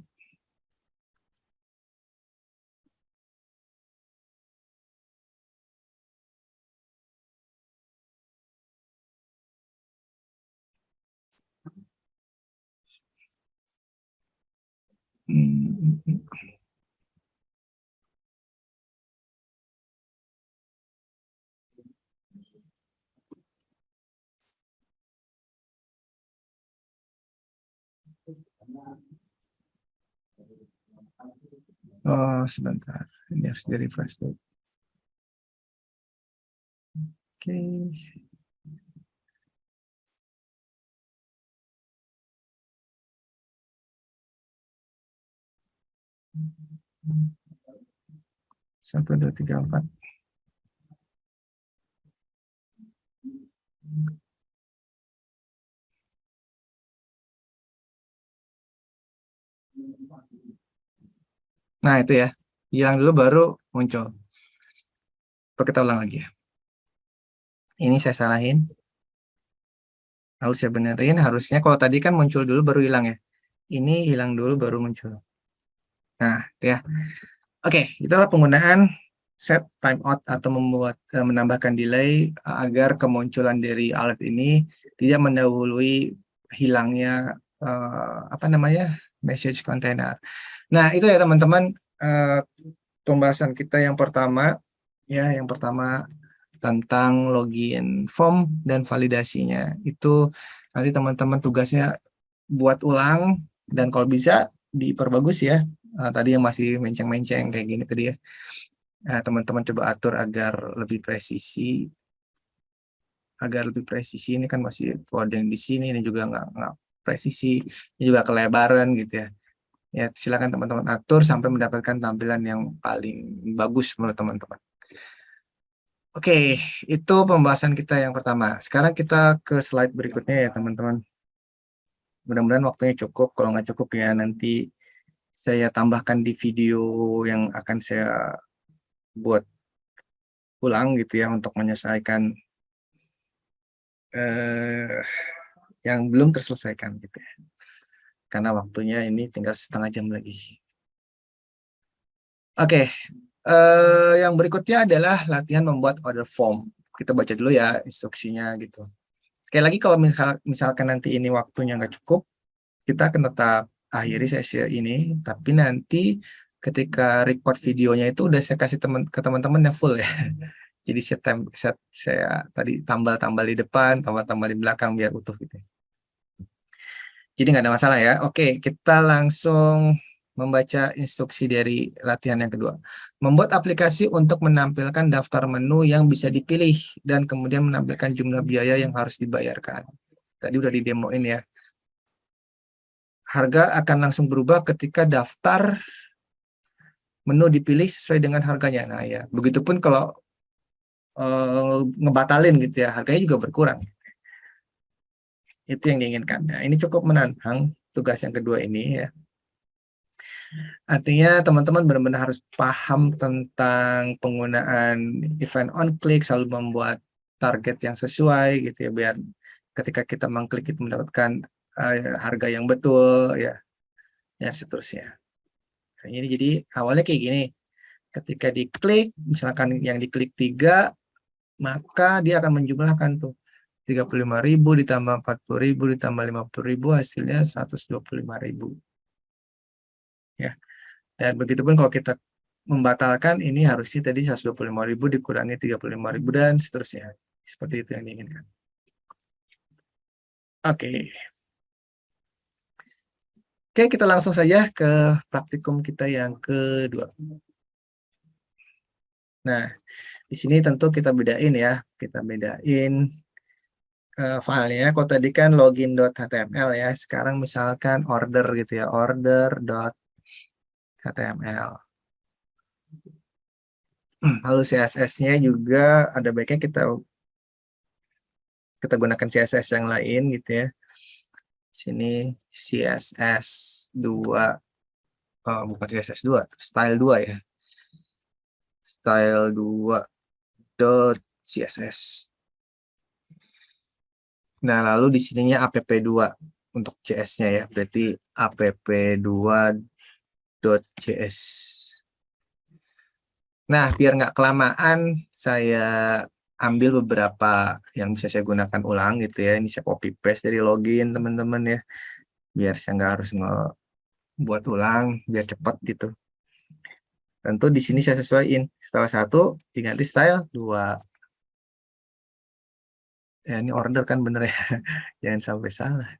Oh, sebentar. Ini harus di refresh dulu. Oke. Satu, dua, tiga, empat. Nah, itu ya. Hilang dulu baru muncul. Coba kita ulang lagi ya. Ini saya salahin. Lalu saya benerin. Harusnya kalau tadi kan muncul dulu baru hilang ya. Ini hilang dulu baru muncul. Nah, itu ya. Oke, itulah penggunaan set timeout atau menambahkan delay agar kemunculan dari alert ini tidak mendahului hilangnya apa namanya message container. Nah, itu ya teman-teman pembahasan kita yang pertama ya, yang pertama tentang login form dan validasinya. Itu nanti teman-teman tugasnya buat ulang dan kalau bisa diperbagus ya. Tadi yang masih menceng-menceng kayak gini tadi ya. Teman-teman coba atur agar lebih presisi. Agar lebih presisi, ini kan masih kode yang di sini, ini juga nggak presisi, ini juga kelebaran gitu ya. Ya, silakan teman-teman atur sampai mendapatkan tampilan yang paling bagus menurut teman-teman. Oke, itu pembahasan kita yang pertama. Sekarang kita ke slide berikutnya ya teman-teman. Mudah-mudahan waktunya cukup. Kalau nggak cukup ya nanti saya tambahkan di video yang akan saya buat ulang gitu ya untuk menyelesaikan yang belum terselesaikan gitu ya. Karena waktunya ini tinggal setengah jam lagi. Oke, yang berikutnya adalah latihan membuat order form. Kita baca dulu ya instruksinya gitu. Sekali lagi kalau misalkan nanti ini waktunya nggak cukup, kita akan tetap akhiri sesi ini, tapi nanti ketika record videonya itu udah saya kasih ke teman-teman yang full ya. Jadi saya tadi tambal-tambal di depan, tambal-tambal di belakang biar utuh gitu. Jadi nggak ada masalah ya. Oke, kita langsung membaca instruksi dari latihan yang kedua. Membuat aplikasi untuk menampilkan daftar menu yang bisa dipilih dan kemudian menampilkan jumlah biaya yang harus dibayarkan. Tadi udah didemoin ya. Harga akan langsung berubah ketika daftar menu dipilih sesuai dengan harganya. Nah ya, begitupun kalau ngebatalin gitu ya, harganya juga berkurang. Itu yang diinginkan. Nah, ini cukup menantang tugas yang kedua ini ya. Artinya teman-teman benar-benar harus paham tentang penggunaan event on click, selalu membuat target yang sesuai gitu ya, biar ketika kita mengklik itu mendapatkan harga yang betul ya, dan seterusnya. Nah, ini jadi awalnya kayak gini. Ketika diklik, misalkan yang diklik 3, maka dia akan menjumlahkan tuh 35.000 ditambah 40.000 ditambah 50.000 hasilnya 125.000 ya. Dan begitupun kalau kita membatalkan ini harusnya tadi 125.000 dikurangi 35.000 dan seterusnya. Seperti itu yang diinginkan. Oke. Oke, kita langsung saja ke praktikum kita yang kedua. Nah, di sini tentu kita bedain ya. Kita bedain filenya. Kalau tadi kan login.html ya. Sekarang misalkan order gitu ya. Order.html. Lalu CSS-nya juga ada baiknya kita gunakan CSS yang lain gitu ya. Sini CSS 2, bukan CSS 2, style 2 ya. Style 2 .css. Nah, lalu di sininya app2 untuk CS-nya ya. Berarti app2.js. Nah, biar nggak kelamaan, saya ambil beberapa yang bisa saya gunakan ulang gitu ya. Ini saya copy paste dari login teman-teman ya. Biar saya nggak harus buat ulang, biar cepat gitu. Tentu di sini saya sesuaiin. Setelah 1 diganti style 2. Ya, ini order kan bener ya. Jangan sampai salah.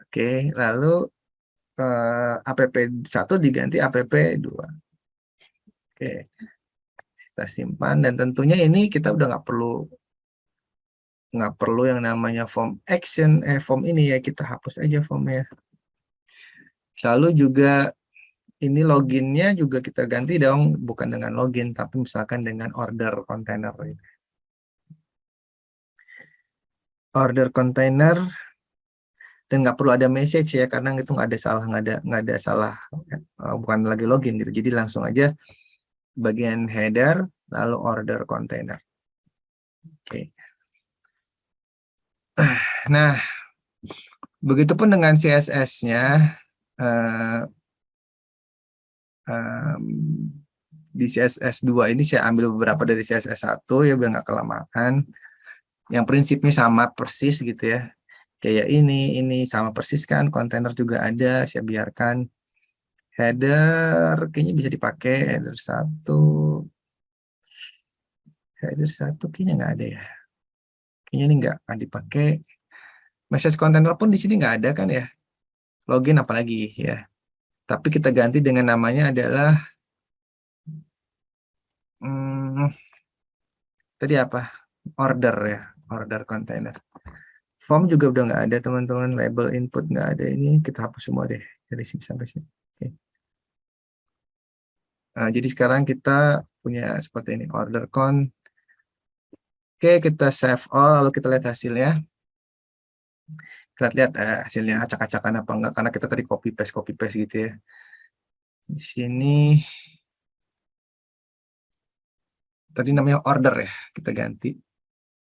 Oke, lalu app1 diganti app2. Oke, kita simpan dan tentunya ini kita udah nggak perlu yang namanya form action, form ini ya, kita hapus aja formnya. Lalu juga ini loginnya juga kita ganti dong, bukan dengan login tapi misalkan dengan order container. Order container dan nggak perlu ada message ya, karena itu nggak ada salah, bukan lagi login gitu. Jadi langsung aja bagian header lalu order container. Oke. Nah, begitupun dengan CSS-nya. Di CSS 2 ini saya ambil beberapa dari CSS 1 ya, biar nggak kelamaan. Yang prinsipnya sama persis gitu ya. Kayak ini sama persis kan, kontainer juga ada, saya biarkan. Header kayaknya bisa dipakai, header 1 kayaknya nggak ada ya. Kayaknya ini nggak akan dipakai. Message container pun di sini nggak ada kan ya. Login apalagi ya. Tapi kita ganti dengan namanya adalah tadi apa? Order ya, order container. Form juga udah nggak ada teman-teman, label input nggak ada, ini kita hapus semua deh dari sini sampai sini. Oke. Nah, jadi sekarang kita punya seperti ini, order con. Oke, kita save all, lalu kita lihat hasilnya. Kita lihat hasilnya acak-acakan apa enggak, karena kita tadi copy paste gitu ya. Di sini tadi namanya order ya, kita ganti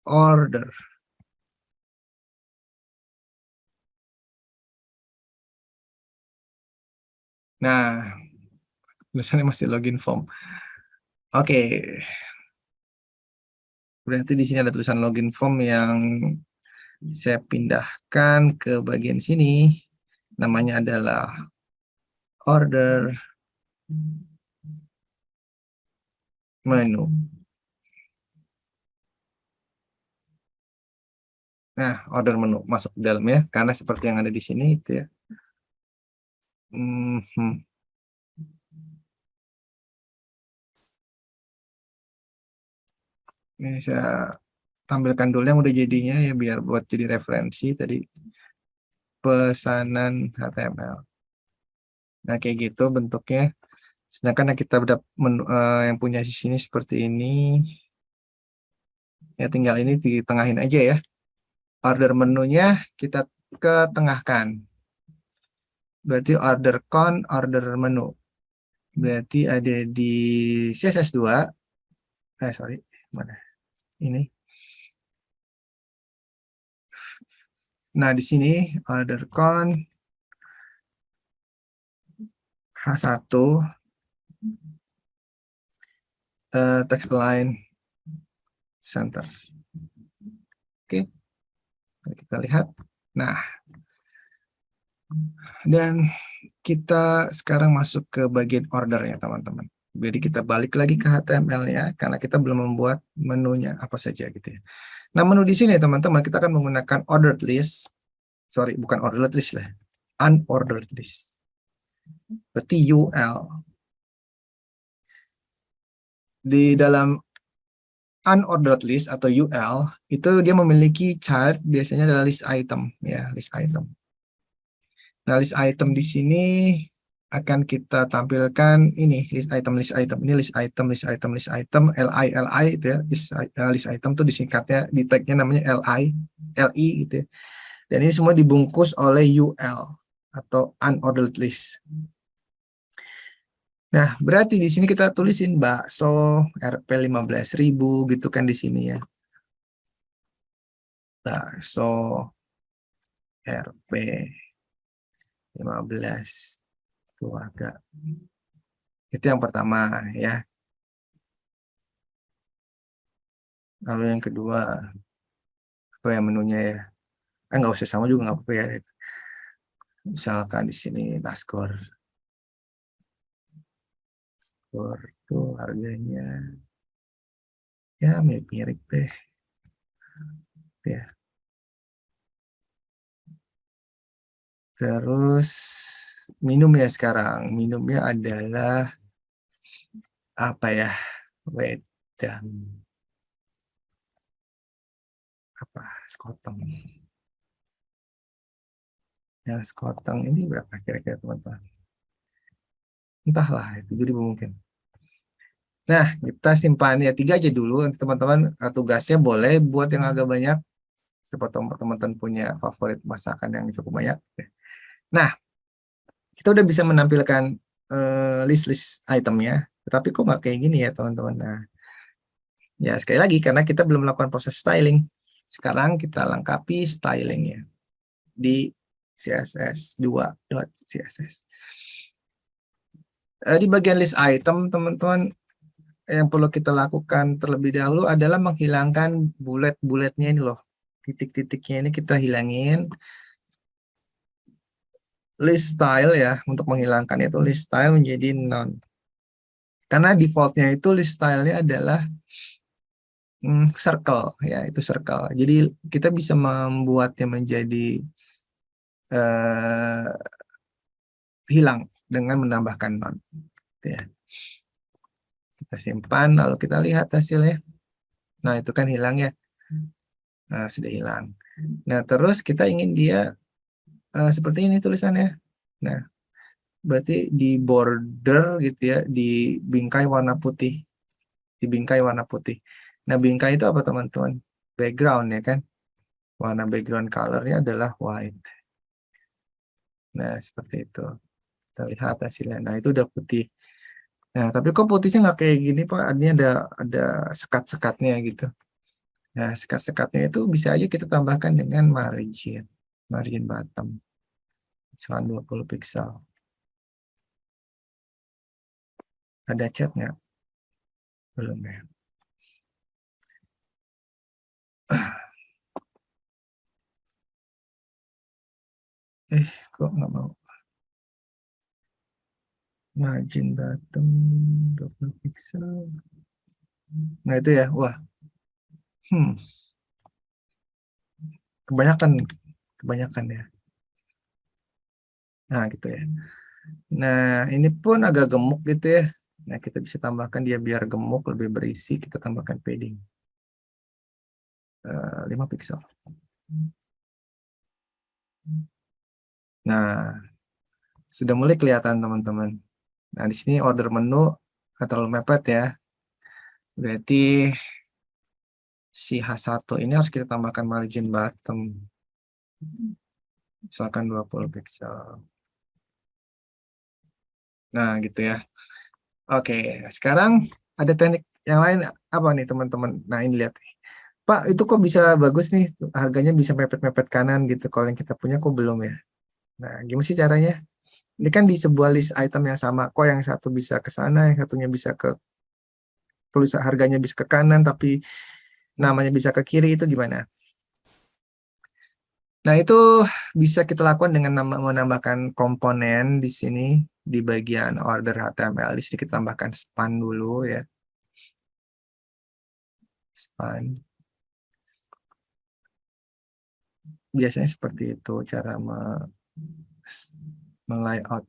order. Nah, tulisannya masih login form. Oke. Berarti di sini ada tulisan login form yang saya pindahkan ke bagian sini. Namanya adalah order menu. Nah, order menu masuk ke dalamnya karena seperti yang ada di sini itu ya. Hmm. Ini saya tampilkan dulu yang udah jadinya ya biar buat jadi referensi tadi pesanan HTML. Nah, kayak gitu bentuknya. Sedangkan yang kita udah yang punya di sini seperti ini, ya tinggal ini ditengahin aja ya. Order menunya kita ketengahkan. Berarti order count, order menu. Berarti ada di CSS2. Sorry, mana? Ini. Nah, di sini order count H1 text line center. Oke, kita lihat. Nah, dan kita sekarang masuk ke bagian order ya teman-teman. Jadi kita balik lagi ke HTML-nya karena kita belum membuat menunya apa saja gitu ya. Nah, menu di sini teman-teman kita akan menggunakan ordered list. Sorry, bukan ordered list lah. Unordered list. Berarti UL. Di dalam unordered list atau UL itu dia memiliki child biasanya adalah list item ya, list item. Nah, list item di sini akan kita tampilkan ini list item ini list item li itu ya list item tuh disingkatnya di tagnya namanya li gitu ya. Dan ini semua dibungkus oleh UL atau unordered list. Nah, berarti di sini kita tulisin bakso RP 15.000 gitu kan di sini ya. Bakso RP 15 keluarga. Itu yang pertama ya. Lalu yang kedua, apa ya menunya ya? Nggak usah sama juga nggak apa-apa ya. Misalkan di sini Naskor. Naskor tuh harganya ya mirip-mirip deh. Ya. Terus minum ya sekarang. Minumnya adalah apa ya? Wedang apa? Skoteng. Yang skoteng ini berapa kira-kira teman-teman? Entahlah, itu jadi mungkin. Nah, kita simpan ya 3 aja dulu. Teman-teman tugasnya boleh buat yang agak banyak. Siapa tahu teman-teman punya favorit masakan yang cukup banyak. Nah, kita udah bisa menampilkan list-list itemnya. Tetapi kok nggak kayak gini ya teman-teman. Nah, ya sekali lagi karena kita belum melakukan proses styling. Sekarang kita lengkapi stylingnya di css2.css. Di bagian list item, teman-teman, yang perlu kita lakukan terlebih dahulu adalah menghilangkan bulet-buletnya ini loh. Titik-titiknya ini kita hilangin. List style ya, untuk menghilangkan itu list style menjadi none. Karena defaultnya itu list style-nya adalah circle ya, itu circle. Jadi kita bisa membuatnya menjadi hilang dengan menambahkan none. Ya. Kita simpan lalu kita lihat hasilnya. Nah, itu kan hilang ya. Nah, sudah hilang. Nah, terus kita ingin dia seperti ini tulisannya. Nah, berarti di border gitu ya, di bingkai warna putih. Di bingkai warna putih. Nah, bingkai itu apa teman-teman? Background ya kan? Warna background colornya adalah white. Nah, seperti itu. Kita lihat hasilnya. Nah, itu udah putih. Nah, tapi kok putihnya nggak kayak gini, Pak? Artinya ada sekat-sekatnya gitu. Nah, sekat-sekatnya itu bisa aja kita tambahkan dengan margin bottom. Misalkan 20 pixel. Ada cat nggak? Belum ya. Kok nggak mau? Margin bottom 20 pixel. Nah, itu ya. Wah. kebanyakan ya. Nah, gitu ya. Nah, ini pun agak gemuk gitu ya. Nah, kita bisa tambahkan dia biar gemuk, lebih berisi, kita tambahkan padding. 5 pixel. Nah, sudah mulai kelihatan teman-teman. Nah, di sini order menu nggak terlalu mepet ya. Berarti si H1 ini harus kita tambahkan margin bottom. Misalkan 20 pixel. Nah, gitu ya. Oke, sekarang ada teknik yang lain apa nih teman-teman? Nah, ini lihat. Pak, itu kok bisa bagus nih, harganya bisa mepet-mepet kanan gitu. Kalau yang kita punya kok belum ya? Nah, gimana sih caranya? Ini kan di sebuah list item yang sama, kok yang satu bisa ke sana, yang satunya bisa ke tulisan harganya bisa ke kanan, tapi namanya bisa ke kiri, itu gimana? Nah, itu bisa kita lakukan dengan menambahkan komponen di sini di bagian order HTML. Di sini kita tambahkan span dulu ya. Span. Biasanya seperti itu cara me-layout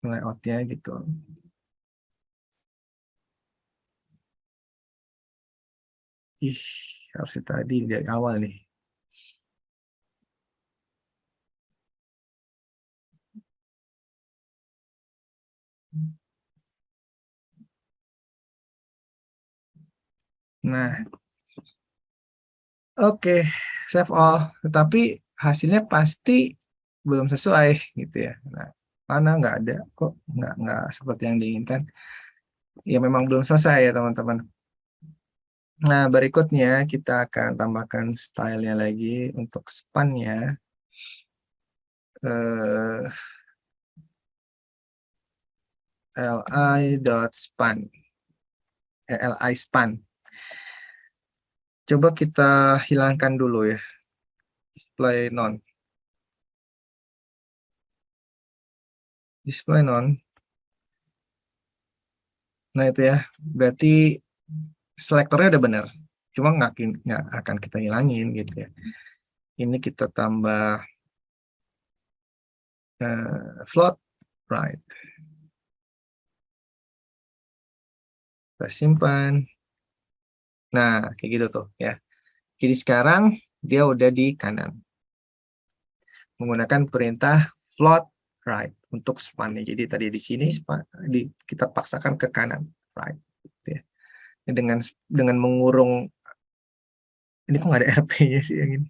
layoutnya gitu. Ih, harusnya tadi dari awal nih. Nah, oke, save all. Tetapi hasilnya pasti belum sesuai gitu ya. Nah, mana nggak ada kok nggak seperti yang diinginkan. Ya memang belum selesai ya teman-teman. Nah, berikutnya kita akan tambahkan stylenya lagi untuk span-nya. Eh, li.span. Li span. Coba kita hilangkan dulu ya. Display non. Display non. Nah, itu ya. Berarti selektornya udah benar. Cuma nggak akan kita hilangin gitu ya. Ini kita tambah float right. Kita simpan. Nah, kayak gitu tuh ya. Jadi sekarang dia udah di kanan. Menggunakan perintah float right untuk span-nya. Jadi tadi di sini kita paksakan ke kanan right. Gitu ya. Dengan mengurung, ini kok nggak ada RP-nya sih yang ini.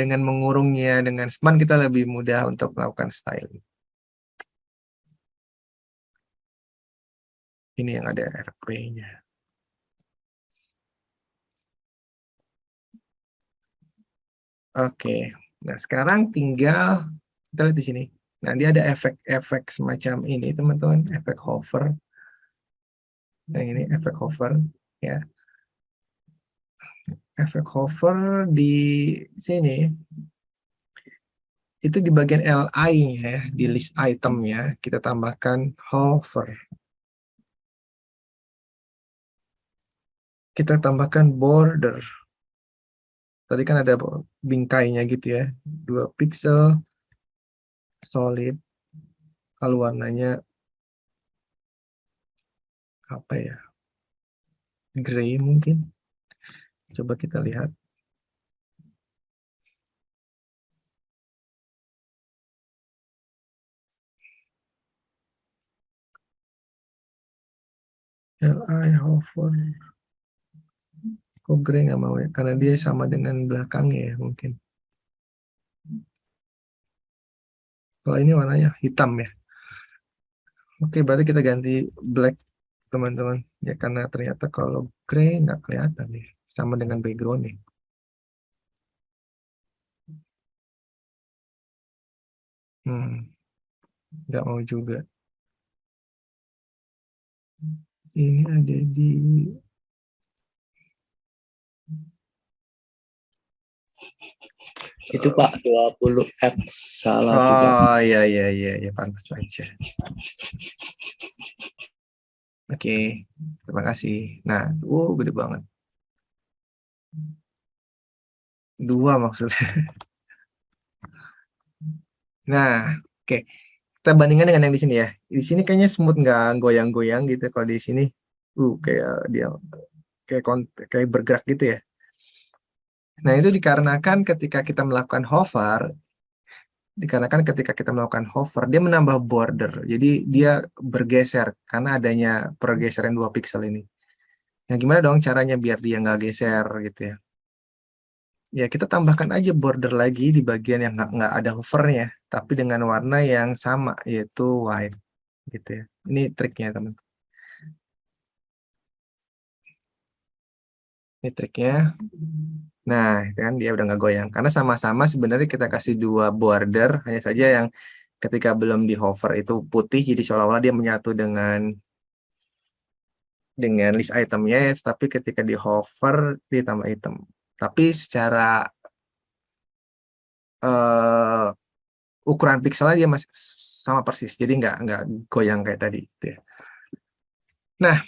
Dengan mengurungnya dengan span kita lebih mudah untuk melakukan styling. Ini yang ada RP-nya. Oke, nah sekarang tinggal kita lihat di sini. Nah, dia ada efek-efek semacam ini, teman-teman, efek hover. Nah, ini efek hover, ya. Efek hover di sini itu di bagian LI ya, di list item ya, kita tambahkan hover. Kita tambahkan border. Tadi kan ada bingkainya gitu ya, 2 pixel solid. Kalau warnanya apa ya? Gray mungkin. Coba kita lihat. LI hover. Kok gray nggak mau ya? Karena dia sama dengan belakangnya ya mungkin. Kalau ini warnanya hitam ya. Oke, berarti kita ganti black teman-teman. Ya karena ternyata kalau gray nggak kelihatan nih. Sama dengan background nih. Nggak mau juga. Ini ada di... Itu Pak 20 F salah juga. Oh iya iya iya ya, pantas saja. Oke, terima kasih. Nah, gede banget. Dua maksudnya. Nah, oke. Kita bandingkan dengan yang di sini ya. Di sini kayaknya smooth, nggak goyang-goyang gitu. Kalau di sini, kayak dia kayak bergerak gitu ya. Nah, itu dikarenakan ketika kita melakukan hover, dia menambah border. Jadi dia bergeser karena adanya pergeseran 2 piksel ini. Nah, gimana dong caranya biar dia nggak geser gitu ya? Ya, kita tambahkan aja border lagi di bagian yang nggak ada hovernya, tapi dengan warna yang sama, yaitu white gitu ya. Ini triknya, teman. Ini triknya. Nah, itu kan dia udah nggak goyang. Karena sama-sama sebenarnya kita kasih 2 border, hanya saja yang ketika belum di hover itu putih, jadi seolah-olah dia menyatu dengan list itemnya ya, tapi ketika di hover ditambah hitam. Tapi secara eh, ukuran pikselnya dia masih sama persis, jadi nggak goyang kayak tadi gitu ya. Nah,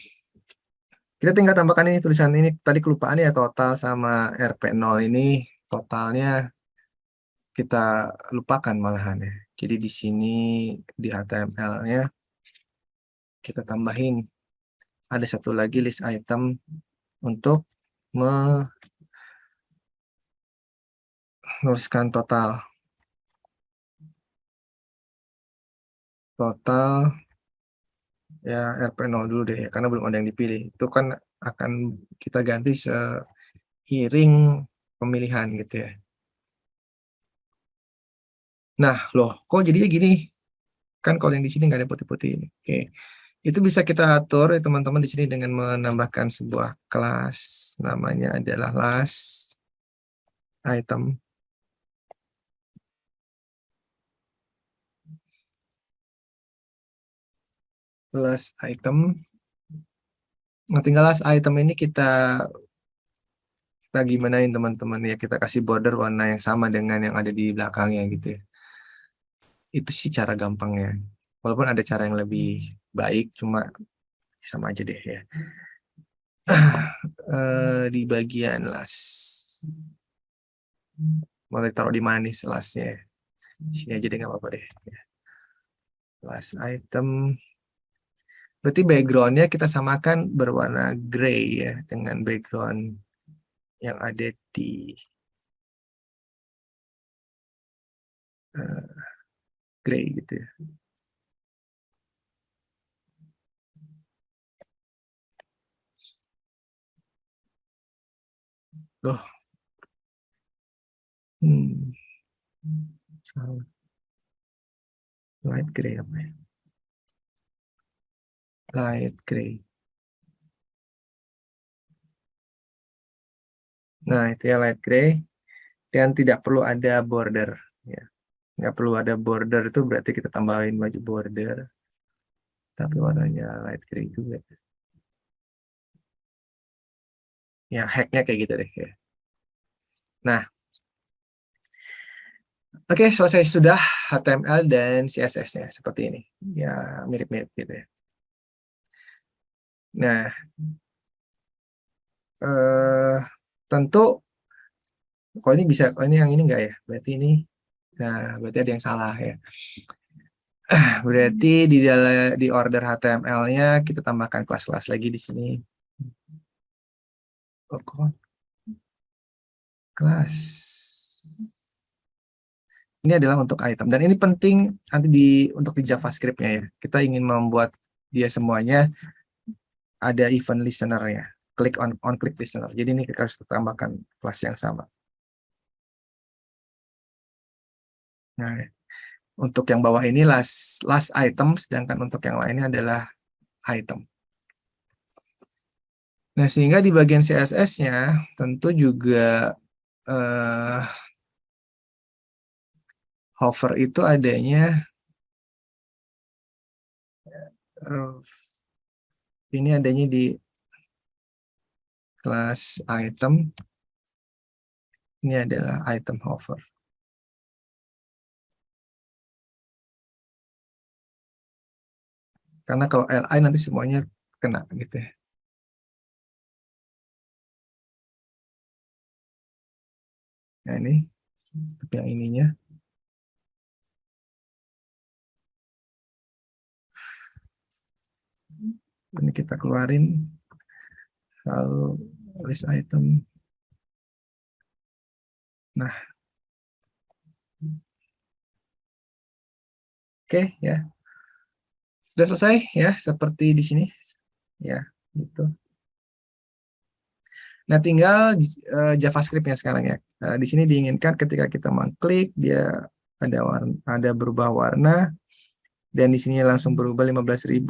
kita tinggal tambahkan ini tulisan ini, tadi kelupaan ya, total sama RP0 ini totalnya kita lupakan malahan ya. Jadi di sini di HTML-nya kita tambahin ada satu lagi list item untuk menuliskan total ya RP0 dulu deh ya, karena belum ada yang dipilih. Itu kan akan kita ganti seiring pemilihan gitu ya. Nah, loh, kok jadinya gini? Kan kalau yang di sini nggak ada putih-putih ini. Oke. Itu bisa kita atur ya teman-teman di sini dengan menambahkan sebuah kelas, namanya adalah last item. Last item. Nah, tinggal last item ini kita gimanain teman-teman ya, kita kasih border warna yang sama dengan yang ada di belakangnya gitu ya. Itu sih cara gampangnya. Walaupun ada cara yang lebih baik, cuma sama aja deh ya. Di bagian last. Mau taruh di mana nih lastnya? Di sini aja deh, nggak apa-apa deh. Last item. Berarti backgroundnya kita samakan berwarna gray ya, dengan background yang ada di gray gitu ya. Loh, salah. Light gray apa ya? Light gray. Nah, itu ya light gray. Dan tidak perlu ada border. Ya. Nggak perlu ada border, itu berarti kita tambahin baju border. Tapi warnanya light gray juga. Ya, hacknya kayak gitu deh ya. Nah, oke, selesai sudah HTML dan CSS-nya seperti ini. Ya, mirip-mirip gitu ya. Nah, tentu kalau ini bisa, kalau ini yang ini enggak ya? Berarti ini, nah berarti ada yang salah ya. Berarti di order HTML-nya kita tambahkan kelas-kelas lagi di sini. Oh, kelas. Ini adalah untuk item, dan ini penting nanti untuk di JavaScript-nya ya. Kita ingin membuat dia semuanya ada event listener-nya. Click on click listener. Jadi ini kita harus tambahkan kelas yang sama. Nah, untuk yang bawah ini last item, sedangkan untuk yang lainnya adalah item. Nah, sehingga di bagian CSS-nya tentu juga hover itu adanya ini adanya di kelas item. Ini adalah item hover. Karena kalau li nanti semuanya kena gitu ya. Nah ini yang ininya. Ini kita keluarin. Lalu list item. Nah, oke ya. Sudah selesai ya, seperti di sini. Ya, gitu. Nah, tinggal JavaScript-nya sekarang ya. Di sini diinginkan ketika kita mengklik dia ada berubah warna dan di sini langsung berubah 15.000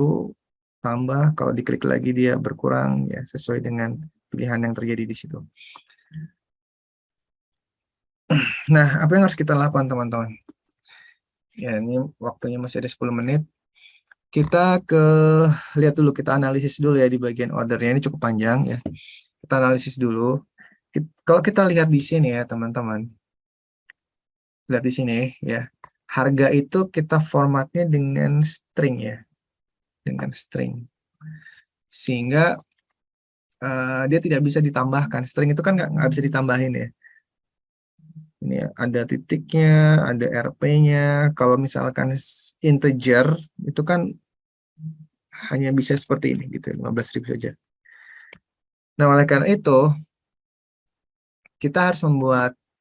tambah, kalau diklik lagi dia berkurang ya sesuai dengan pilihan yang terjadi di situ. Nah, apa yang harus kita lakukan teman-teman? Ya, ini waktunya masih ada 10 menit. Kita lihat dulu, kita analisis dulu ya di bagian ordernya, ini cukup panjang ya. Kita analisis dulu. Kalau kita lihat di sini ya teman-teman, lihat di sini ya, harga itu kita formatnya dengan string ya, dengan string, sehingga dia tidak bisa ditambahkan. String itu kan nggak bisa ditambahin ya. Ini ya, ada titiknya, ada RP-nya. Kalau misalkan integer itu kan hanya bisa seperti ini gitu, 15.000 saja. Nah, oleh karena itu kita harus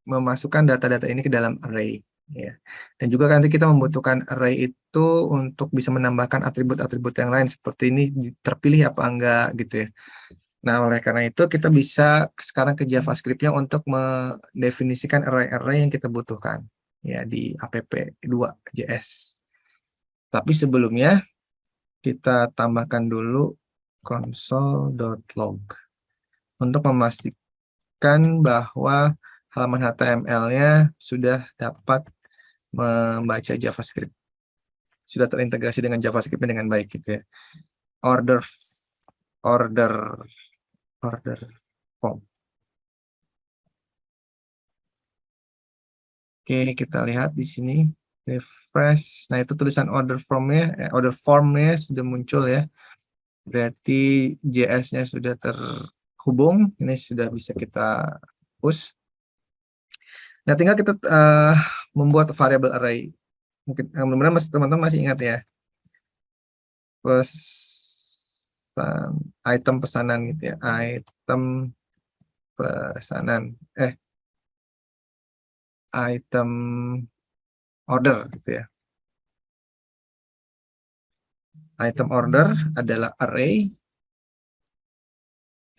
memasukkan data-data ini ke dalam array ya. Dan juga nanti kita membutuhkan array itu untuk bisa menambahkan atribut-atribut yang lain seperti ini terpilih apa enggak gitu ya. Nah, oleh karena itu kita bisa sekarang ke JavaScript-nya untuk mendefinisikan array-array yang kita butuhkan ya di app2.js. Tapi sebelumnya kita tambahkan dulu console.log untuk memastikan bahwa halaman HTML-nya sudah dapat membaca JavaScript. Sudah terintegrasi dengan JavaScript dengan baik gitu ya. Order form. Oke, kita lihat di sini refresh. Nah, itu tulisan order formnya sudah muncul ya. Berarti JS-nya sudah terhubung. Ini sudah bisa kita push. Nah, tinggal kita membuat variable array. Mungkin mudah-mudahan teman-teman masih ingat ya. Item pesanan gitu ya. Item pesanan. Item order gitu ya. Item order adalah array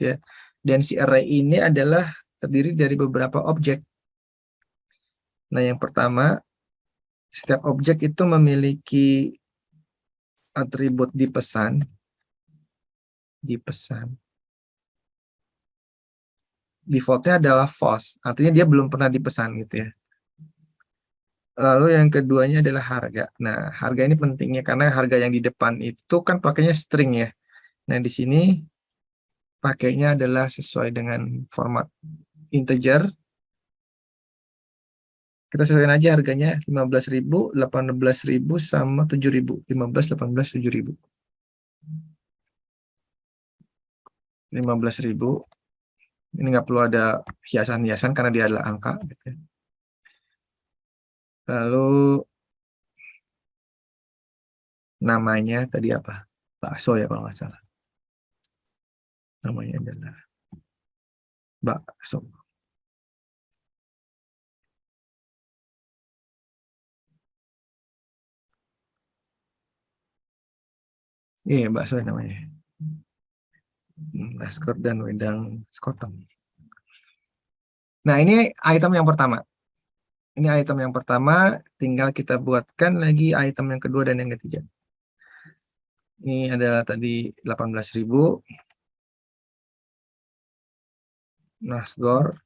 ya. Dan si array ini adalah terdiri dari beberapa objek. Nah, yang pertama, setiap objek itu memiliki atribut dipesan. Defaultnya adalah false, artinya dia belum pernah dipesan gitu ya. Lalu yang keduanya adalah harga. Nah, harga ini pentingnya karena harga yang di depan itu kan pakainya string ya. Nah, di sini pakainya adalah sesuai dengan format integer. Kita sesuaikan aja harganya 15.000, 18.000 sama 7.000. 15, 18, 7.000. 15.000. Ini nggak perlu ada hiasan-hiasan karena dia adalah angka. Gitu. Lalu namanya tadi apa? Bakso ya kalau nggak salah. Namanya adalah bakso. Iya, bakso namanya. Naskor dan wedang sekoteng. Nah, ini item yang pertama. Ini item yang pertama, tinggal kita buatkan lagi item yang kedua dan yang ketiga. Ini adalah tadi 18.000. Nasgor.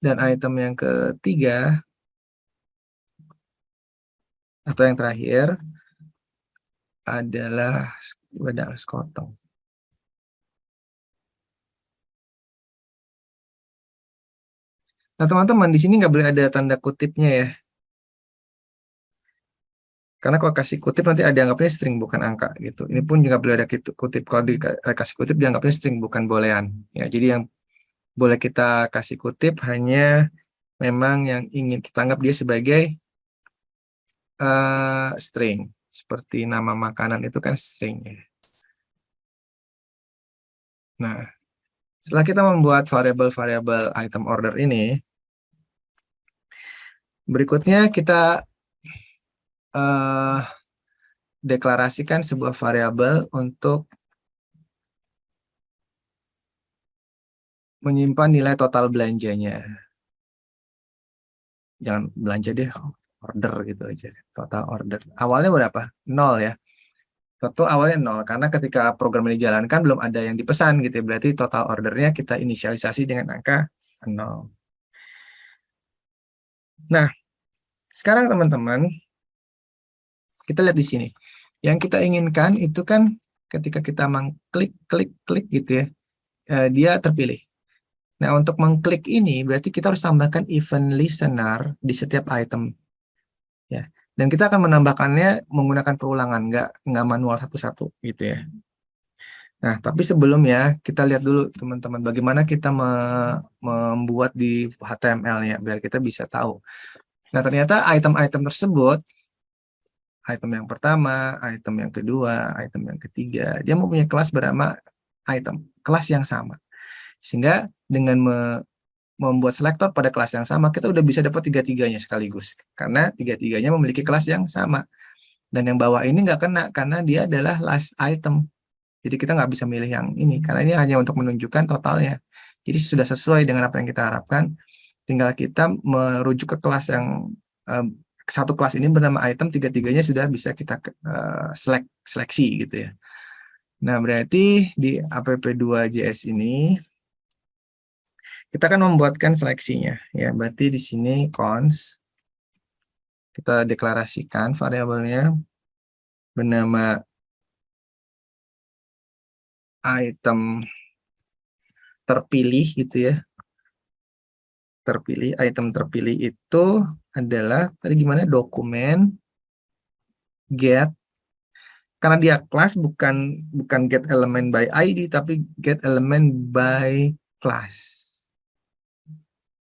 Dan item yang ketiga, atau yang terakhir, adalah wedang sekoteng. Nah, teman-teman, di sini nggak boleh ada tanda kutipnya ya. Karena kalau kasih kutip nanti ada anggapnya string bukan angka gitu. Ini pun juga boleh ada kutip. Kalau dikasih kutip dianggapnya string bukan boolean. Ya, jadi yang boleh kita kasih kutip hanya memang yang ingin kita anggap dia sebagai string. Seperti nama makanan itu kan string ya. Nah, setelah kita membuat variabel-variabel item order ini, berikutnya kita deklarasikan sebuah variabel untuk menyimpan nilai total belanjanya. Jangan belanja deh, order gitu aja. Total order. Awalnya berapa? 0 ya. Tentu awalnya 0, karena ketika program ini dijalankan belum ada yang dipesan gitu ya. Berarti total ordernya kita inisialisasi dengan angka 0. Nah, sekarang teman-teman, kita lihat di sini. Yang kita inginkan itu kan ketika kita mengklik, klik gitu ya, dia terpilih. Nah, untuk mengklik ini berarti kita harus tambahkan event listener di setiap item. Ya. Dan kita akan menambahkannya menggunakan perulangan, nggak manual satu-satu gitu ya. Nah, tapi sebelumnya kita lihat dulu teman-teman bagaimana kita membuat di HTML-nya biar kita bisa tahu. Nah, ternyata item-item tersebut, item yang pertama, item yang kedua, item yang ketiga, dia mempunyai kelas bernama item, kelas yang sama. Sehingga dengan membuat selektor pada kelas yang sama, kita udah bisa dapat tiga-tiganya sekaligus. Karena tiga-tiganya memiliki kelas yang sama. Dan yang bawah ini nggak kena, karena dia adalah last item. Jadi kita nggak bisa milih yang ini, karena ini hanya untuk menunjukkan totalnya. Jadi sudah sesuai dengan apa yang kita harapkan. Tinggal kita merujuk ke kelas yang satu kelas ini bernama item, tiga-tiganya sudah bisa kita seleksi gitu ya. Nah, berarti di app2.js ini kita akan membuatkan seleksinya ya. Berarti di sini cons kita deklarasikan variabelnya bernama item terpilih gitu ya. Terpilih, item terpilih itu adalah tadi gimana, dokumen get, karena dia kelas bukan get element by ID tapi get element by class.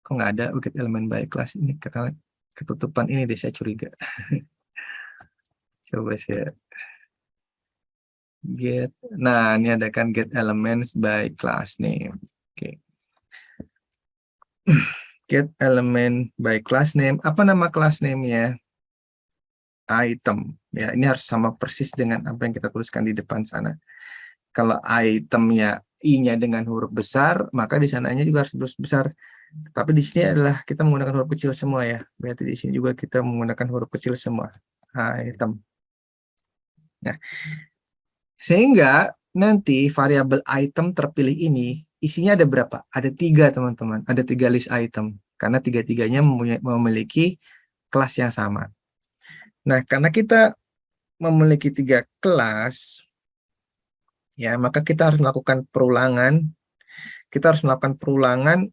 Kok nggak ada get element by class ini, kata ketutupan ini deh, saya curiga. Coba saya get, nah ini ada kan get elements by class name. Oke. Get element by class name. Apa nama class name-nya? Item. Ya, ini harus sama persis dengan apa yang kita tuliskan di depan sana. Kalau itemnya I-nya dengan huruf besar, maka di sananya juga harus huruf besar. Tapi di sini adalah kita menggunakan huruf kecil semua ya. Berarti di sini juga kita menggunakan huruf kecil semua. Item. Nah, sehingga nanti variabel item terpilih ini isinya ada berapa? Ada 3 teman-teman. Ada 3 list item. Karena tiga-tiganya memiliki kelas yang sama. Nah, karena kita memiliki 3 kelas, ya maka kita harus melakukan perulangan. Kita harus melakukan perulangan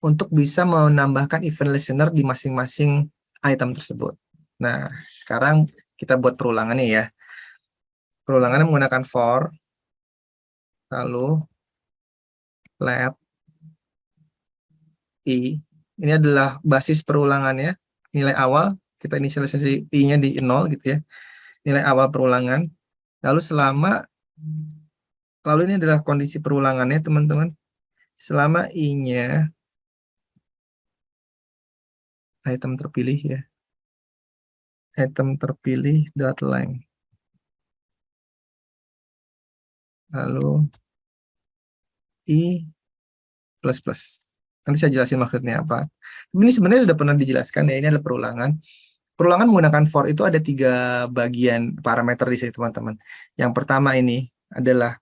untuk bisa menambahkan event listener di masing-masing item tersebut. Nah, sekarang kita buat perulangannya ya. Perulangannya menggunakan for, lalu let i. Ini adalah basis perulangannya, nilai awal, kita inisialisasi i-nya di 0 gitu ya. Nilai awal perulangan. Lalu ini adalah kondisi perulangannya teman-teman. Selama i-nya item terpilih ya. Item terpilih dot length. Lalu i plus plus. Nanti saya jelasin maksudnya apa. Ini sebenarnya sudah pernah dijelaskan ya, ini adalah perulangan. Perulangan menggunakan for itu ada 3 bagian parameter di sini teman-teman. Yang pertama ini adalah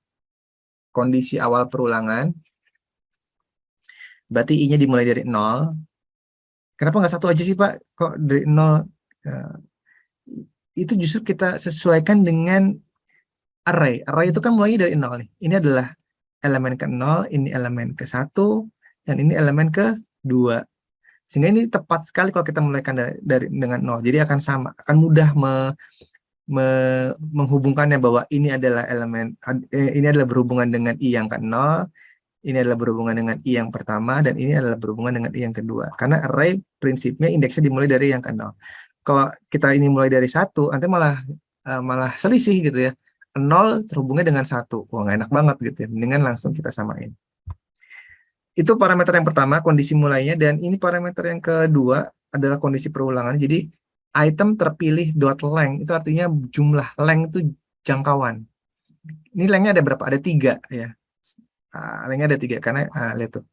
kondisi awal perulangan. Berarti i-nya dimulai dari 0. Kenapa nggak satu aja sih Pak? Kok dari 0? Itu justru kita sesuaikan dengan array. Array itu kan mulai dari 0 nih. Ini adalah elemen ke-0, ini elemen ke-1, dan ini elemen ke-2. Sehingga ini tepat sekali kalau kita mulaikan dari dengan 0. Jadi akan sama, akan mudah menghubungkannya bahwa ini adalah elemen, ini adalah berhubungan dengan i yang ke-0, ini adalah berhubungan dengan I yang pertama, dan ini adalah berhubungan dengan I yang kedua. Karena array prinsipnya indeksnya dimulai dari yang ke 0. Kalau kita ini mulai dari 1, nanti malah selisih gitu ya. 0 terhubungnya dengan 1. Wah, nggak enak banget gitu ya. Mendingan langsung kita samain. Itu parameter yang pertama, kondisi mulainya. Dan ini parameter yang kedua adalah kondisi perulangan. Jadi item terpilih dot length itu artinya jumlah length itu jangkauan. Ini lengthnya ada berapa? Ada 3 ya. Lengthnya ada 3 karena lihat tuh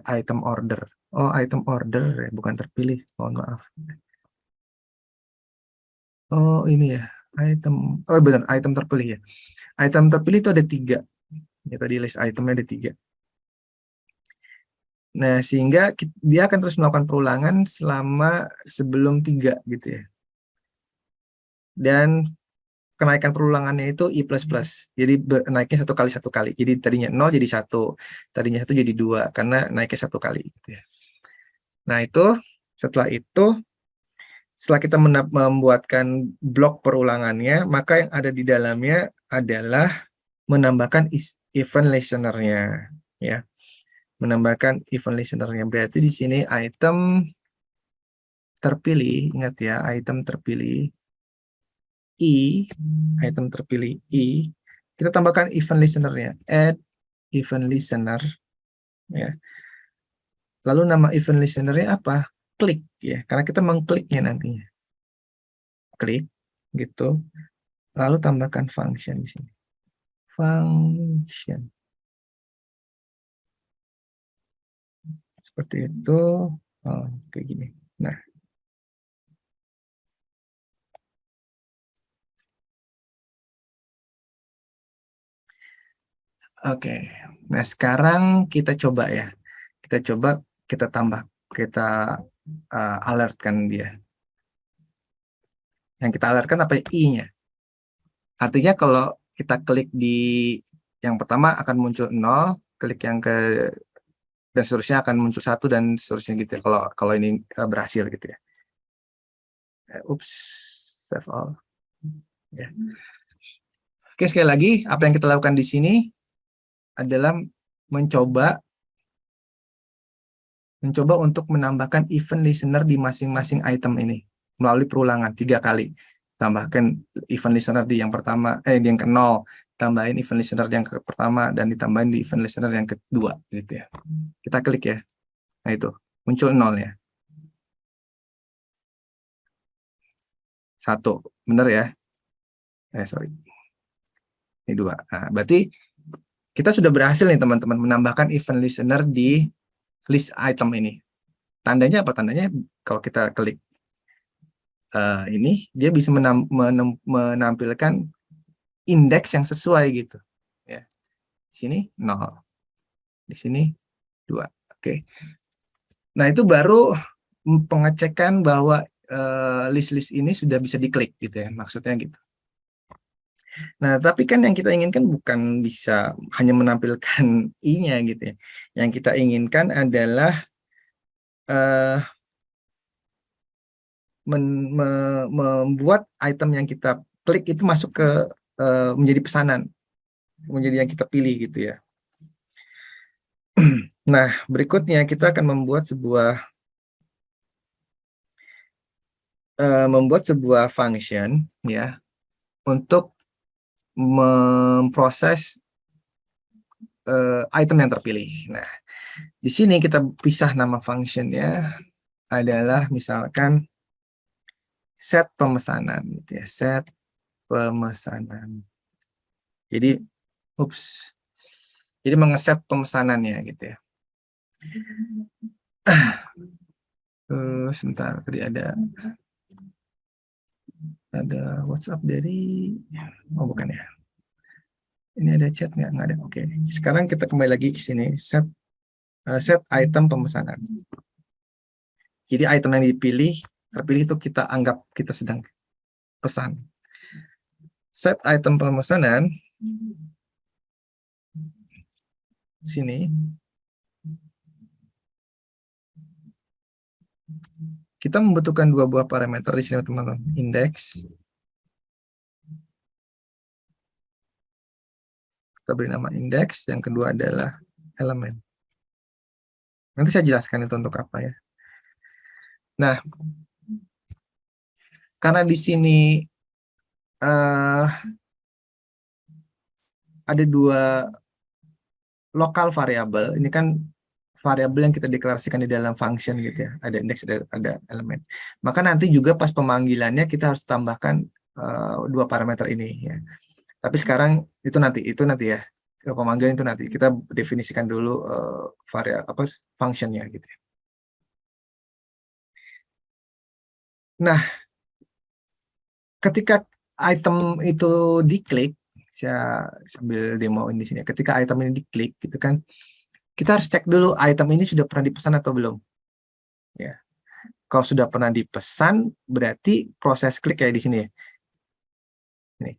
item order. Oh, item order ya, bukan terpilih. Mohon maaf. Oh, ini ya. Oh benar, item terpilih ya. Item terpilih itu ada 3. Ya, tadi list itemnya ada 3. Nah, sehingga dia akan terus melakukan perulangan selama sebelum 3 gitu ya. Dan kenaikan perulangannya itu I++. Jadi naiknya 1 kali 1 kali. Jadi tadinya 0 jadi 1. Tadinya 1 jadi 2 karena naiknya 1 kali gitu ya. Nah, setelah kita membuatkan blok perulangannya, maka yang ada di dalamnya adalah menambahkan event listener-nya ya. Menambahkan event listener-nya. Berarti di sini item terpilih, ingat ya, item terpilih item terpilih kita tambahkan event listener-nya, add event listener ya. Lalu nama event listener-nya apa? Klik ya, karena kita mengkliknya nantinya. Klik gitu. Lalu tambahkan function di sini. Function. Seperti itu. Oh, kayak gini. Nah, oke. Nah, sekarang kita coba ya. Kita tambah, kita alertkan dia. Yang kita alertkan apa? I-nya. Artinya kalau kita klik di yang pertama akan muncul 0, klik yang ke dan seterusnya akan muncul 1 dan seterusnya gitu ya. Kalau ini berhasil gitu ya. Oops, save all. Ya. Oke, sekali lagi apa yang kita lakukan di sini adalah mencoba untuk menambahkan event listener di masing-masing item ini melalui perulangan 3 kali. Tambahkan event listener di yang pertama, di yang ke-0, tambahin event listener yang ke pertama, dan ditambahin di event listener yang kedua gitu ya. Kita klik ya. Nah, itu muncul 0 ya. 1, benar ya? Sorry. Ini 2. Nah, berarti kita sudah berhasil nih teman-teman menambahkan event listener di list item ini. Tandanya apa? Tandanya kalau kita klik ini, dia bisa menampilkan indeks yang sesuai gitu. Ya. Di sini 0. Di sini 2. Oke. Nah, itu baru pengecekan bahwa list-list ini sudah bisa diklik gitu ya. Maksudnya gitu. Nah, tapi kan yang kita inginkan bukan bisa hanya menampilkan I-nya gitu ya. Yang kita inginkan adalah membuat item yang kita klik itu masuk ke menjadi pesanan, menjadi yang kita pilih gitu ya. Nah, berikutnya kita akan membuat sebuah function ya untuk memproses item yang terpilih. Nah, di sini kita pisah nama functionnya adalah misalkan set pemesanan gitu ya, set pemesanan. Jadi mengeset pemesanannya gitu ya. Sebentar, tadi ada WhatsApp dari, oh bukan ya. Ini ada chat nggak? Nggak ada. Oke. Sekarang kita kembali lagi ke sini, set item pemesanan. Jadi item yang terpilih itu kita anggap kita sedang pesan. Set item pemesanan sini. Kita membutuhkan 2 buah parameter di sini teman-teman. Index. Kita beri nama index. Yang kedua adalah elemen. Nanti saya jelaskan itu untuk apa ya. Nah, karena di sini ada dua lokal variabel, ini kan variabel yang kita deklarasikan di dalam function gitu ya, ada indeks, ada elemen. Maka nanti juga pas pemanggilannya kita harus tambahkan dua parameter ini ya. Tapi sekarang itu nanti ya, pemanggilan itu nanti kita definisikan dulu variabel apa functionnya gitu. Nah, ketika item itu diklik, saya sambil demoin di sini. Ketika item ini diklik, gitu kan, kita harus cek dulu item ini sudah pernah dipesan atau belum. Ya, kalau sudah pernah dipesan, berarti proses klik kayak di sini. Ini.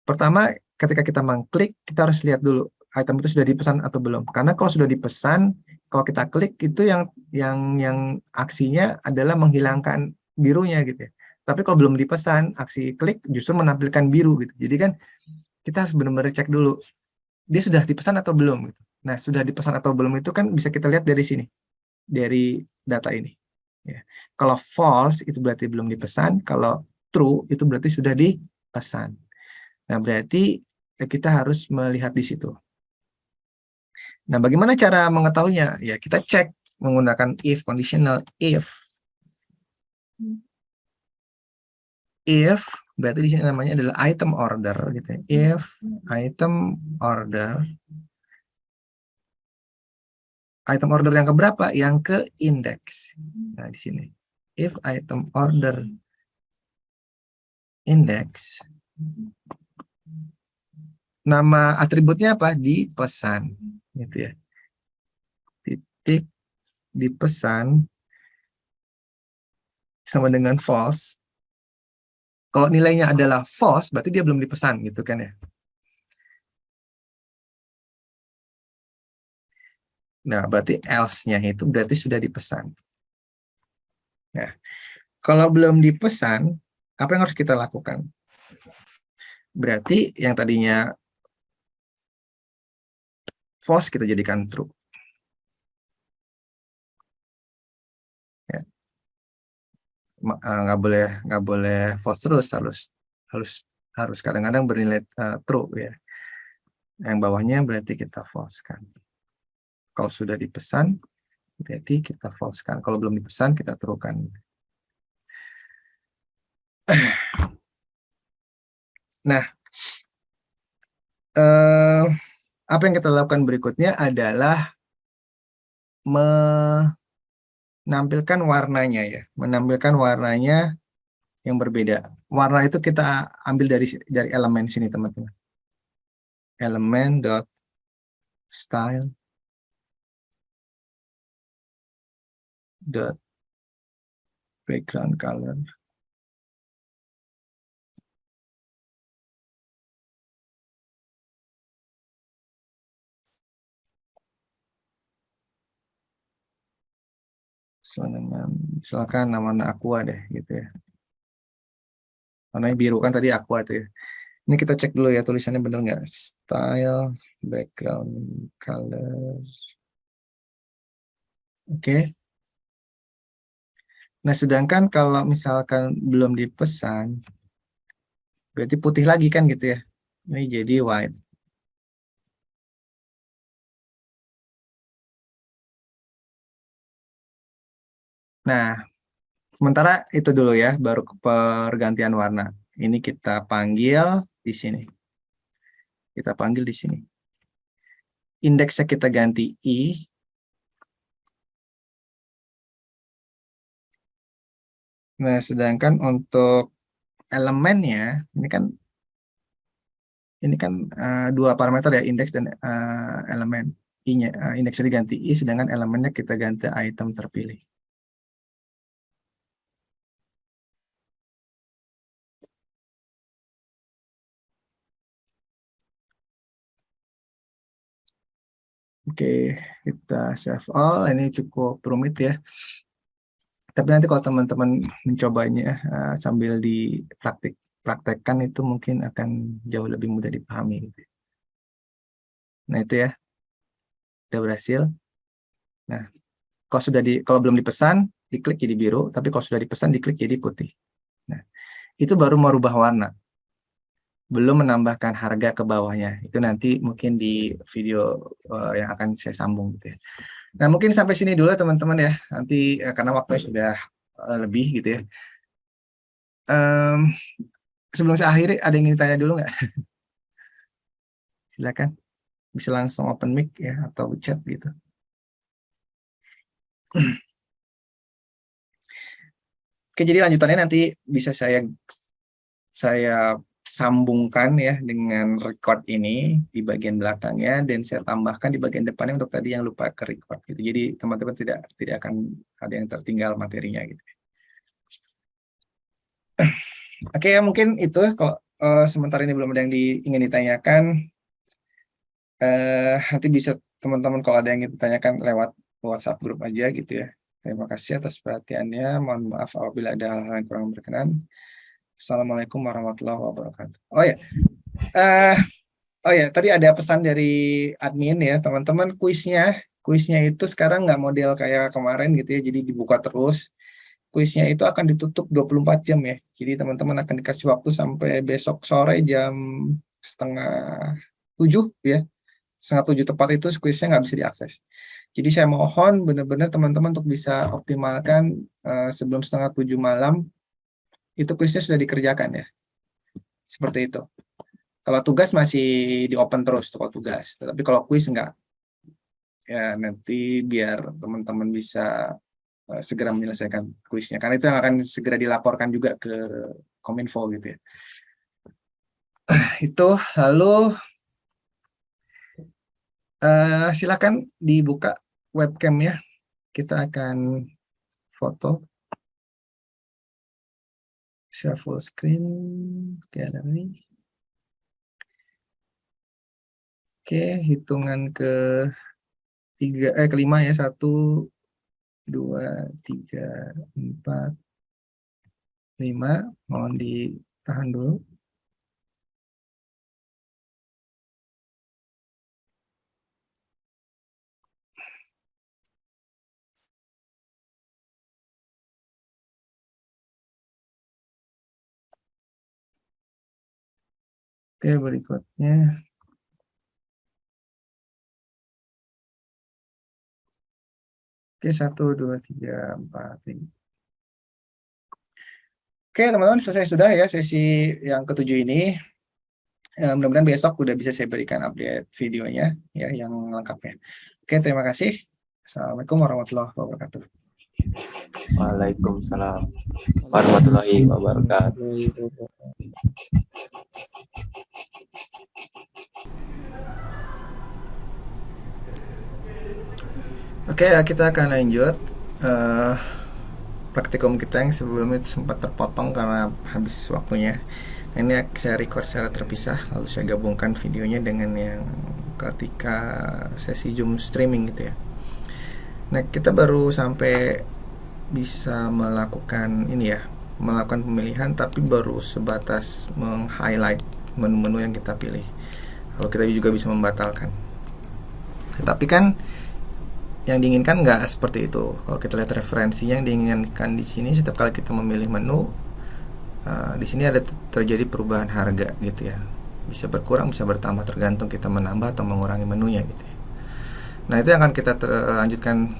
Pertama, ketika kita mengklik, kita harus lihat dulu item itu sudah dipesan atau belum. Karena kalau sudah dipesan, kalau kita klik itu yang aksinya adalah menghilangkan birunya gitu ya. Tapi kalau belum dipesan, aksi klik justru menampilkan biru gitu. Jadi kan kita harus benar-benar cek dulu dia sudah dipesan atau belum gitu. Nah, sudah dipesan atau belum itu kan bisa kita lihat dari sini, dari data ini. Ya. Kalau false itu berarti belum dipesan, kalau true itu berarti sudah dipesan. Nah, berarti kita harus melihat di situ. Nah, bagaimana cara mengetahuinya? Ya, kita cek menggunakan if conditional. If berarti di sini namanya adalah item order gitu ya. If item order yang keberapa? Yang ke index. Nah, di sini. If item order index, nama atributnya apa? Dipesan. Gitu ya. Titik dipesan sama dengan false. Kalau nilainya adalah false, berarti dia belum dipesan gitu kan ya. Nah, berarti else-nya itu berarti sudah dipesan. Nah, kalau belum dipesan, apa yang harus kita lakukan? Berarti yang tadinya false kita jadikan true. Ya. Nggak boleh false terus, harus kadang-kadang bernilai true ya. Yang bawahnya berarti kita false kan. Kalau sudah dipesan, berarti kita false kan. Kalau belum dipesan, kita true kan. Nah, apa yang kita lakukan berikutnya adalah menampilkan warnanya ya, menampilkan warnanya yang berbeda. Warna itu kita ambil dari elemen sini teman-teman. Elemen dot style dot background color. Misalkan nama aqua deh gitu ya. Warnanya biru kan tadi aqua tuh ya. Ini kita cek dulu ya tulisannya bener nggak? Style background color. Oke. Nah, sedangkan kalau misalkan belum dipesan, berarti putih lagi kan gitu ya. Ini jadi white. Nah, sementara itu dulu ya, baru ke pergantian warna. Ini kita panggil di sini. Kita panggil di sini. Indeksnya kita ganti I. Nah, sedangkan untuk elemennya, ini kan dua parameter ya, indeks dan elemen. I-nya, indeksnya diganti I, sedangkan elemennya kita ganti item terpilih. Oke, kita save all. Ini cukup rumit ya. Tapi nanti kalau teman-teman mencobanya sambil dipraktekkan itu mungkin akan jauh lebih mudah dipahami. Nah itu ya. Udah berhasil. Nah, kalau belum dipesan, diklik jadi biru, tapi kalau sudah dipesan, diklik jadi putih. Nah, itu baru merubah warna. Belum menambahkan harga ke bawahnya. Itu nanti mungkin di video yang akan saya sambung gitu ya. Nah, mungkin sampai sini dulu teman-teman ya. Nanti karena waktunya sudah lebih gitu ya. Sebelum saya akhiri, ada yang ingin ditanya dulu nggak? Silakan. Bisa langsung open mic ya atau chat gitu. Oke, jadi lanjutannya nanti bisa saya sambungkan ya dengan record ini di bagian belakangnya, dan saya tambahkan di bagian depannya untuk tadi yang lupa ke record gitu. Jadi teman-teman tidak akan ada yang tertinggal materinya gitu. Oke, ya mungkin itu kalau sementara ini belum ada yang ingin ditanyakan. Nanti bisa teman-teman kalau ada yang ingin ditanyakan lewat WhatsApp grup aja gitu ya. Terima kasih atas perhatiannya. Mohon maaf apabila ada hal-hal yang kurang berkenan. Assalamualaikum warahmatullahi wabarakatuh. Oh ya, tadi ada pesan dari admin ya, teman-teman. Kuisnya itu sekarang nggak model kayak kemarin gitu ya, jadi dibuka terus. Kuisnya itu akan ditutup 24 jam ya. Jadi teman-teman akan dikasih waktu sampai besok sore jam 6:30 ya. 6:30 tepat itu kuisnya nggak bisa diakses. Jadi saya mohon benar-benar teman-teman untuk bisa optimalkan sebelum 6:30 malam itu kuisnya sudah dikerjakan ya. Seperti itu. Kalau tugas masih di open terus kalau tugas, tapi kalau kuis enggak. Ya nanti biar teman-teman bisa segera menyelesaikan kuisnya, karena itu yang akan segera dilaporkan juga ke Kominfo gitu ya. Itu lalu silakan dibuka webcamnya, kita akan foto. Share full screen gallery. Oke, hitungan kelima ya, 1, 2, 3, 4, 5. Mohon ditahan dulu. Oke, berikutnya. Oke, 1, 2, 3, 4, 5. Oke, teman-teman, selesai sudah ya sesi yang ke-7 ini. Mudah-mudahan besok udah bisa saya berikan update videonya ya yang lengkapnya. Oke, terima kasih. Assalamualaikum warahmatullahi wabarakatuh. Waalaikumsalam warahmatullahi wabarakatuh. Oke, ya, kita akan lanjut praktikum kita yang sebelumnya sempat terpotong karena habis waktunya. Nah, ini saya record secara terpisah, lalu saya gabungkan videonya dengan yang ketika sesi Zoom streaming gitu ya. Nah, kita baru sampai bisa melakukan pemilihan, tapi baru sebatas meng-highlight menu-menu yang kita pilih. Lalu kita juga bisa membatalkan. Tetapi kan yang diinginkan nggak seperti itu. Kalau kita lihat referensinya, yang diinginkan di sini setiap kali kita memilih menu, di sini ada terjadi perubahan harga gitu ya. Bisa berkurang, bisa bertambah tergantung kita menambah atau mengurangi menunya gitu ya. Nah, itu yang akan kita lanjutkan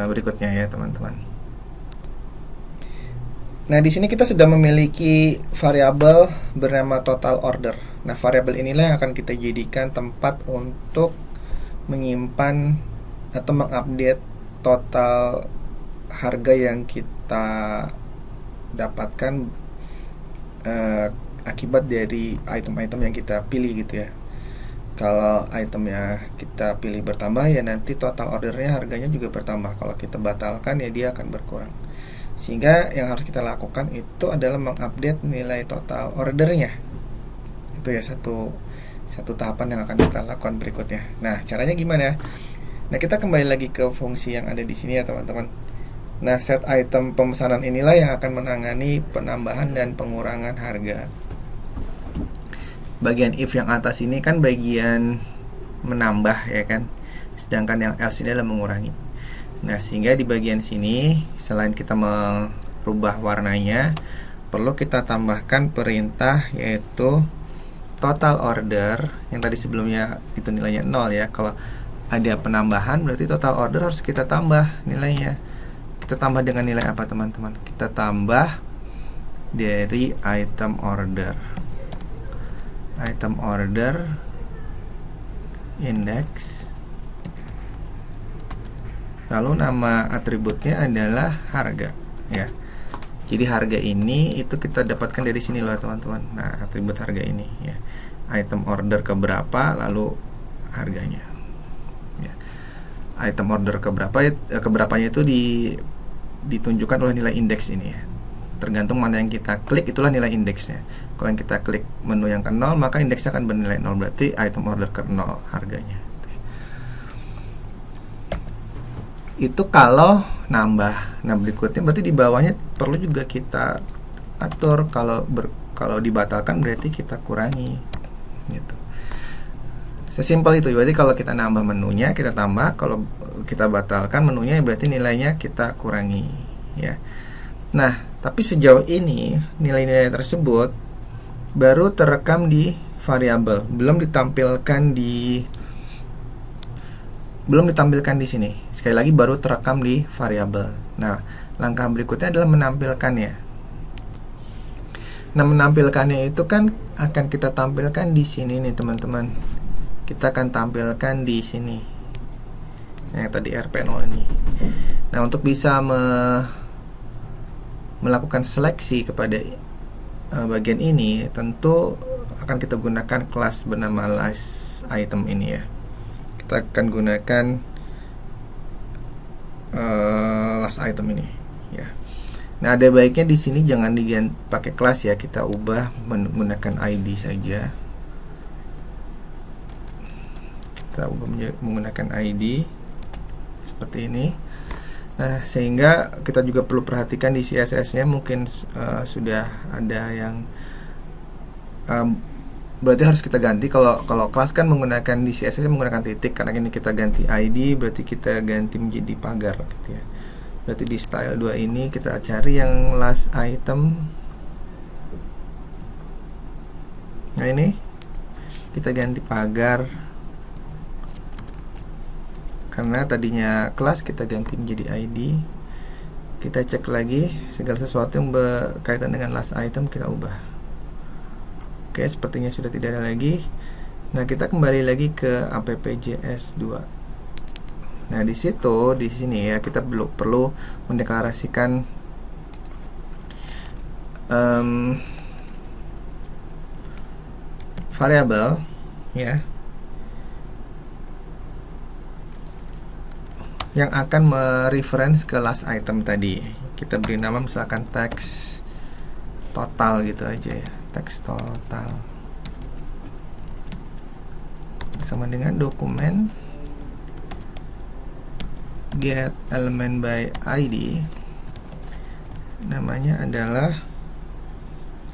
berikutnya ya teman-teman. Nah, di sini kita sudah memiliki variabel bernama total order. Nah, variabel inilah yang akan kita jadikan tempat untuk menyimpan atau mengupdate total harga yang kita dapatkan akibat dari item-item yang kita pilih gitu ya. Kalau itemnya kita pilih bertambah, ya nanti total ordernya harganya juga bertambah. Kalau kita batalkan, ya dia akan berkurang. Sehingga yang harus kita lakukan itu adalah mengupdate nilai total ordernya. Itu ya satu tahapan yang akan kita lakukan berikutnya. Nah, caranya gimana? Nah, kita kembali lagi ke fungsi yang ada di sini ya teman-teman. Nah, set item pemesanan inilah yang akan menangani penambahan dan pengurangan harga. Bagian if yang atas ini kan bagian menambah ya kan. sedangkan yang else ini adalah mengurangi. Nah, sehingga di bagian sini selain kita merubah warnanya, perlu kita tambahkan perintah yaitu total order yang tadi sebelumnya itu nilainya 0 ya. Kalau ada penambahan berarti total order harus kita tambah nilainya. Kita tambah dengan nilai apa teman-teman? Kita tambah dari item order. Item order index, lalu nama atributnya adalah harga ya. Jadi harga ini itu kita dapatkan dari sini loh teman-teman. Nah, atribut harga ini ya. Item order keberapa lalu harganya. Ya. Item order keberapanya itu ditunjukkan oleh nilai indeks ini ya. Tergantung mana yang kita klik itulah nilai indeksnya. Kalau yang kita klik menu yang ke 0 maka indeksnya akan bernilai 0, berarti item order ke 0 harganya. Itu kalau nambah. Nah, berikutnya berarti di bawahnya perlu juga kita atur. Kalau dibatalkan berarti kita kurangi gitu. Sesimpel itu. Berarti kalau kita nambah menunya kita tambah, kalau kita batalkan menunya berarti nilainya kita kurangi ya. Nah, tapi sejauh ini nilai-nilai tersebut baru terekam di variabel, belum ditampilkan di sini. Sekali lagi baru terekam di variabel. Nah, langkah berikutnya adalah menampilkannya. Nah, menampilkannya itu kan akan kita tampilkan di sini nih, teman-teman. Kita akan tampilkan di sini. Yang tadi RP0 ini. Nah, untuk bisa melakukan seleksi kepada bagian ini, tentu akan kita gunakan kelas bernama last item ini ya. Kita akan gunakan last item ini ya. Nah, ada baiknya di sini jangan pakai kelas ya, kita ubah menggunakan ID saja. Kita ubah menggunakan ID seperti ini. Nah, sehingga kita juga perlu perhatikan di CSS-nya mungkin sudah ada yang berarti harus kita ganti. Kalau kelas kan menggunakan di CSS menggunakan titik, karena ini kita ganti ID berarti kita ganti menjadi pagar gitu ya. Berarti di style 2 ini kita cari yang last item. Nah, ini kita ganti pagar. Karena tadinya kelas kita ganti menjadi ID. Kita cek lagi segala sesuatu yang berkaitan dengan last item kita ubah. Oke, sepertinya sudah tidak ada lagi. Nah, kita kembali lagi ke app.js2. Nah, di sini ya kita perlu mendeklarasikan variabel ya, yang akan mereference ke last item tadi. Kita beri nama misalkan teks total gitu aja ya, teks total sama dengan dokumen get element by ID, namanya adalah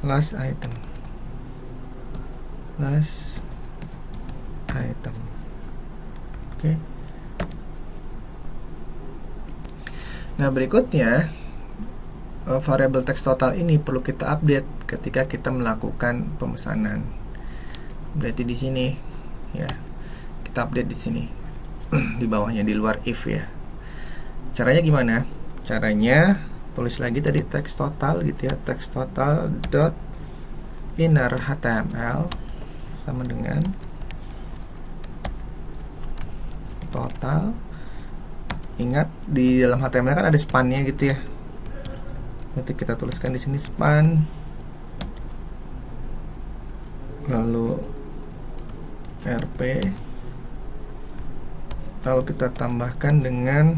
last item. Oke. Nah, berikutnya variabel teks total ini perlu kita update ketika kita melakukan pemesanan. Berarti di sini ya, kita update di sini di bawahnya, di luar if ya. Caranya gimana? Caranya tulis lagi tadi teks total gitu ya, teks total dot inner HTML sama dengan total. Ingat di dalam HTML kan ada span-nya gitu ya. Nanti kita tuliskan di sini span, lalu RP, lalu kita tambahkan dengan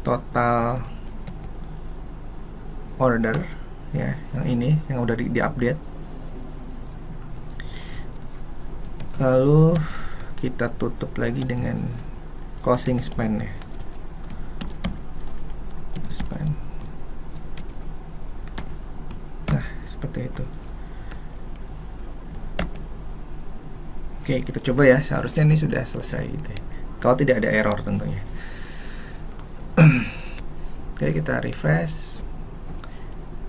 total order ya, yang ini yang udah diupdate. Lalu kita tutup lagi dengan closing span ya, span. Nah, seperti itu. Oke, kita coba ya. Seharusnya ini sudah selesai gitu ya. Kalau tidak ada error tentunya. Oke, kita refresh.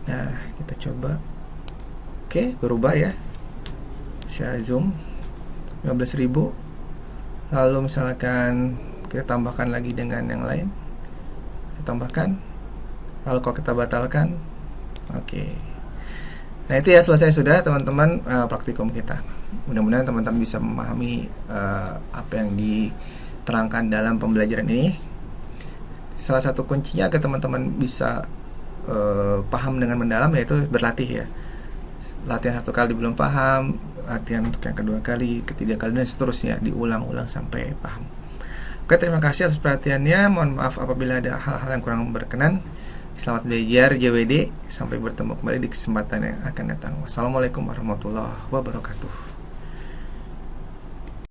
Nah, kita coba. Oke, berubah ya. Saya zoom 15.000. Lalu misalkan kita tambahkan lagi dengan yang lain. Kita tambahkan. Lalu kalau kita batalkan, oke. Nah, itu ya, selesai sudah teman-teman praktikum kita. Mudah-mudahan teman-teman bisa memahami apa yang diterangkan dalam pembelajaran ini. Salah satu kuncinya agar teman-teman bisa paham dengan mendalam yaitu berlatih ya. Latihan 1 kali belum paham, latihan untuk yang kedua kali, ketiga kali, dan seterusnya, diulang-ulang sampai paham. Oke, terima kasih atas perhatiannya. Mohon maaf apabila ada hal-hal yang kurang berkenan. Selamat belajar JWD. Sampai bertemu kembali di kesempatan yang akan datang. Wassalamualaikum warahmatullahi wabarakatuh.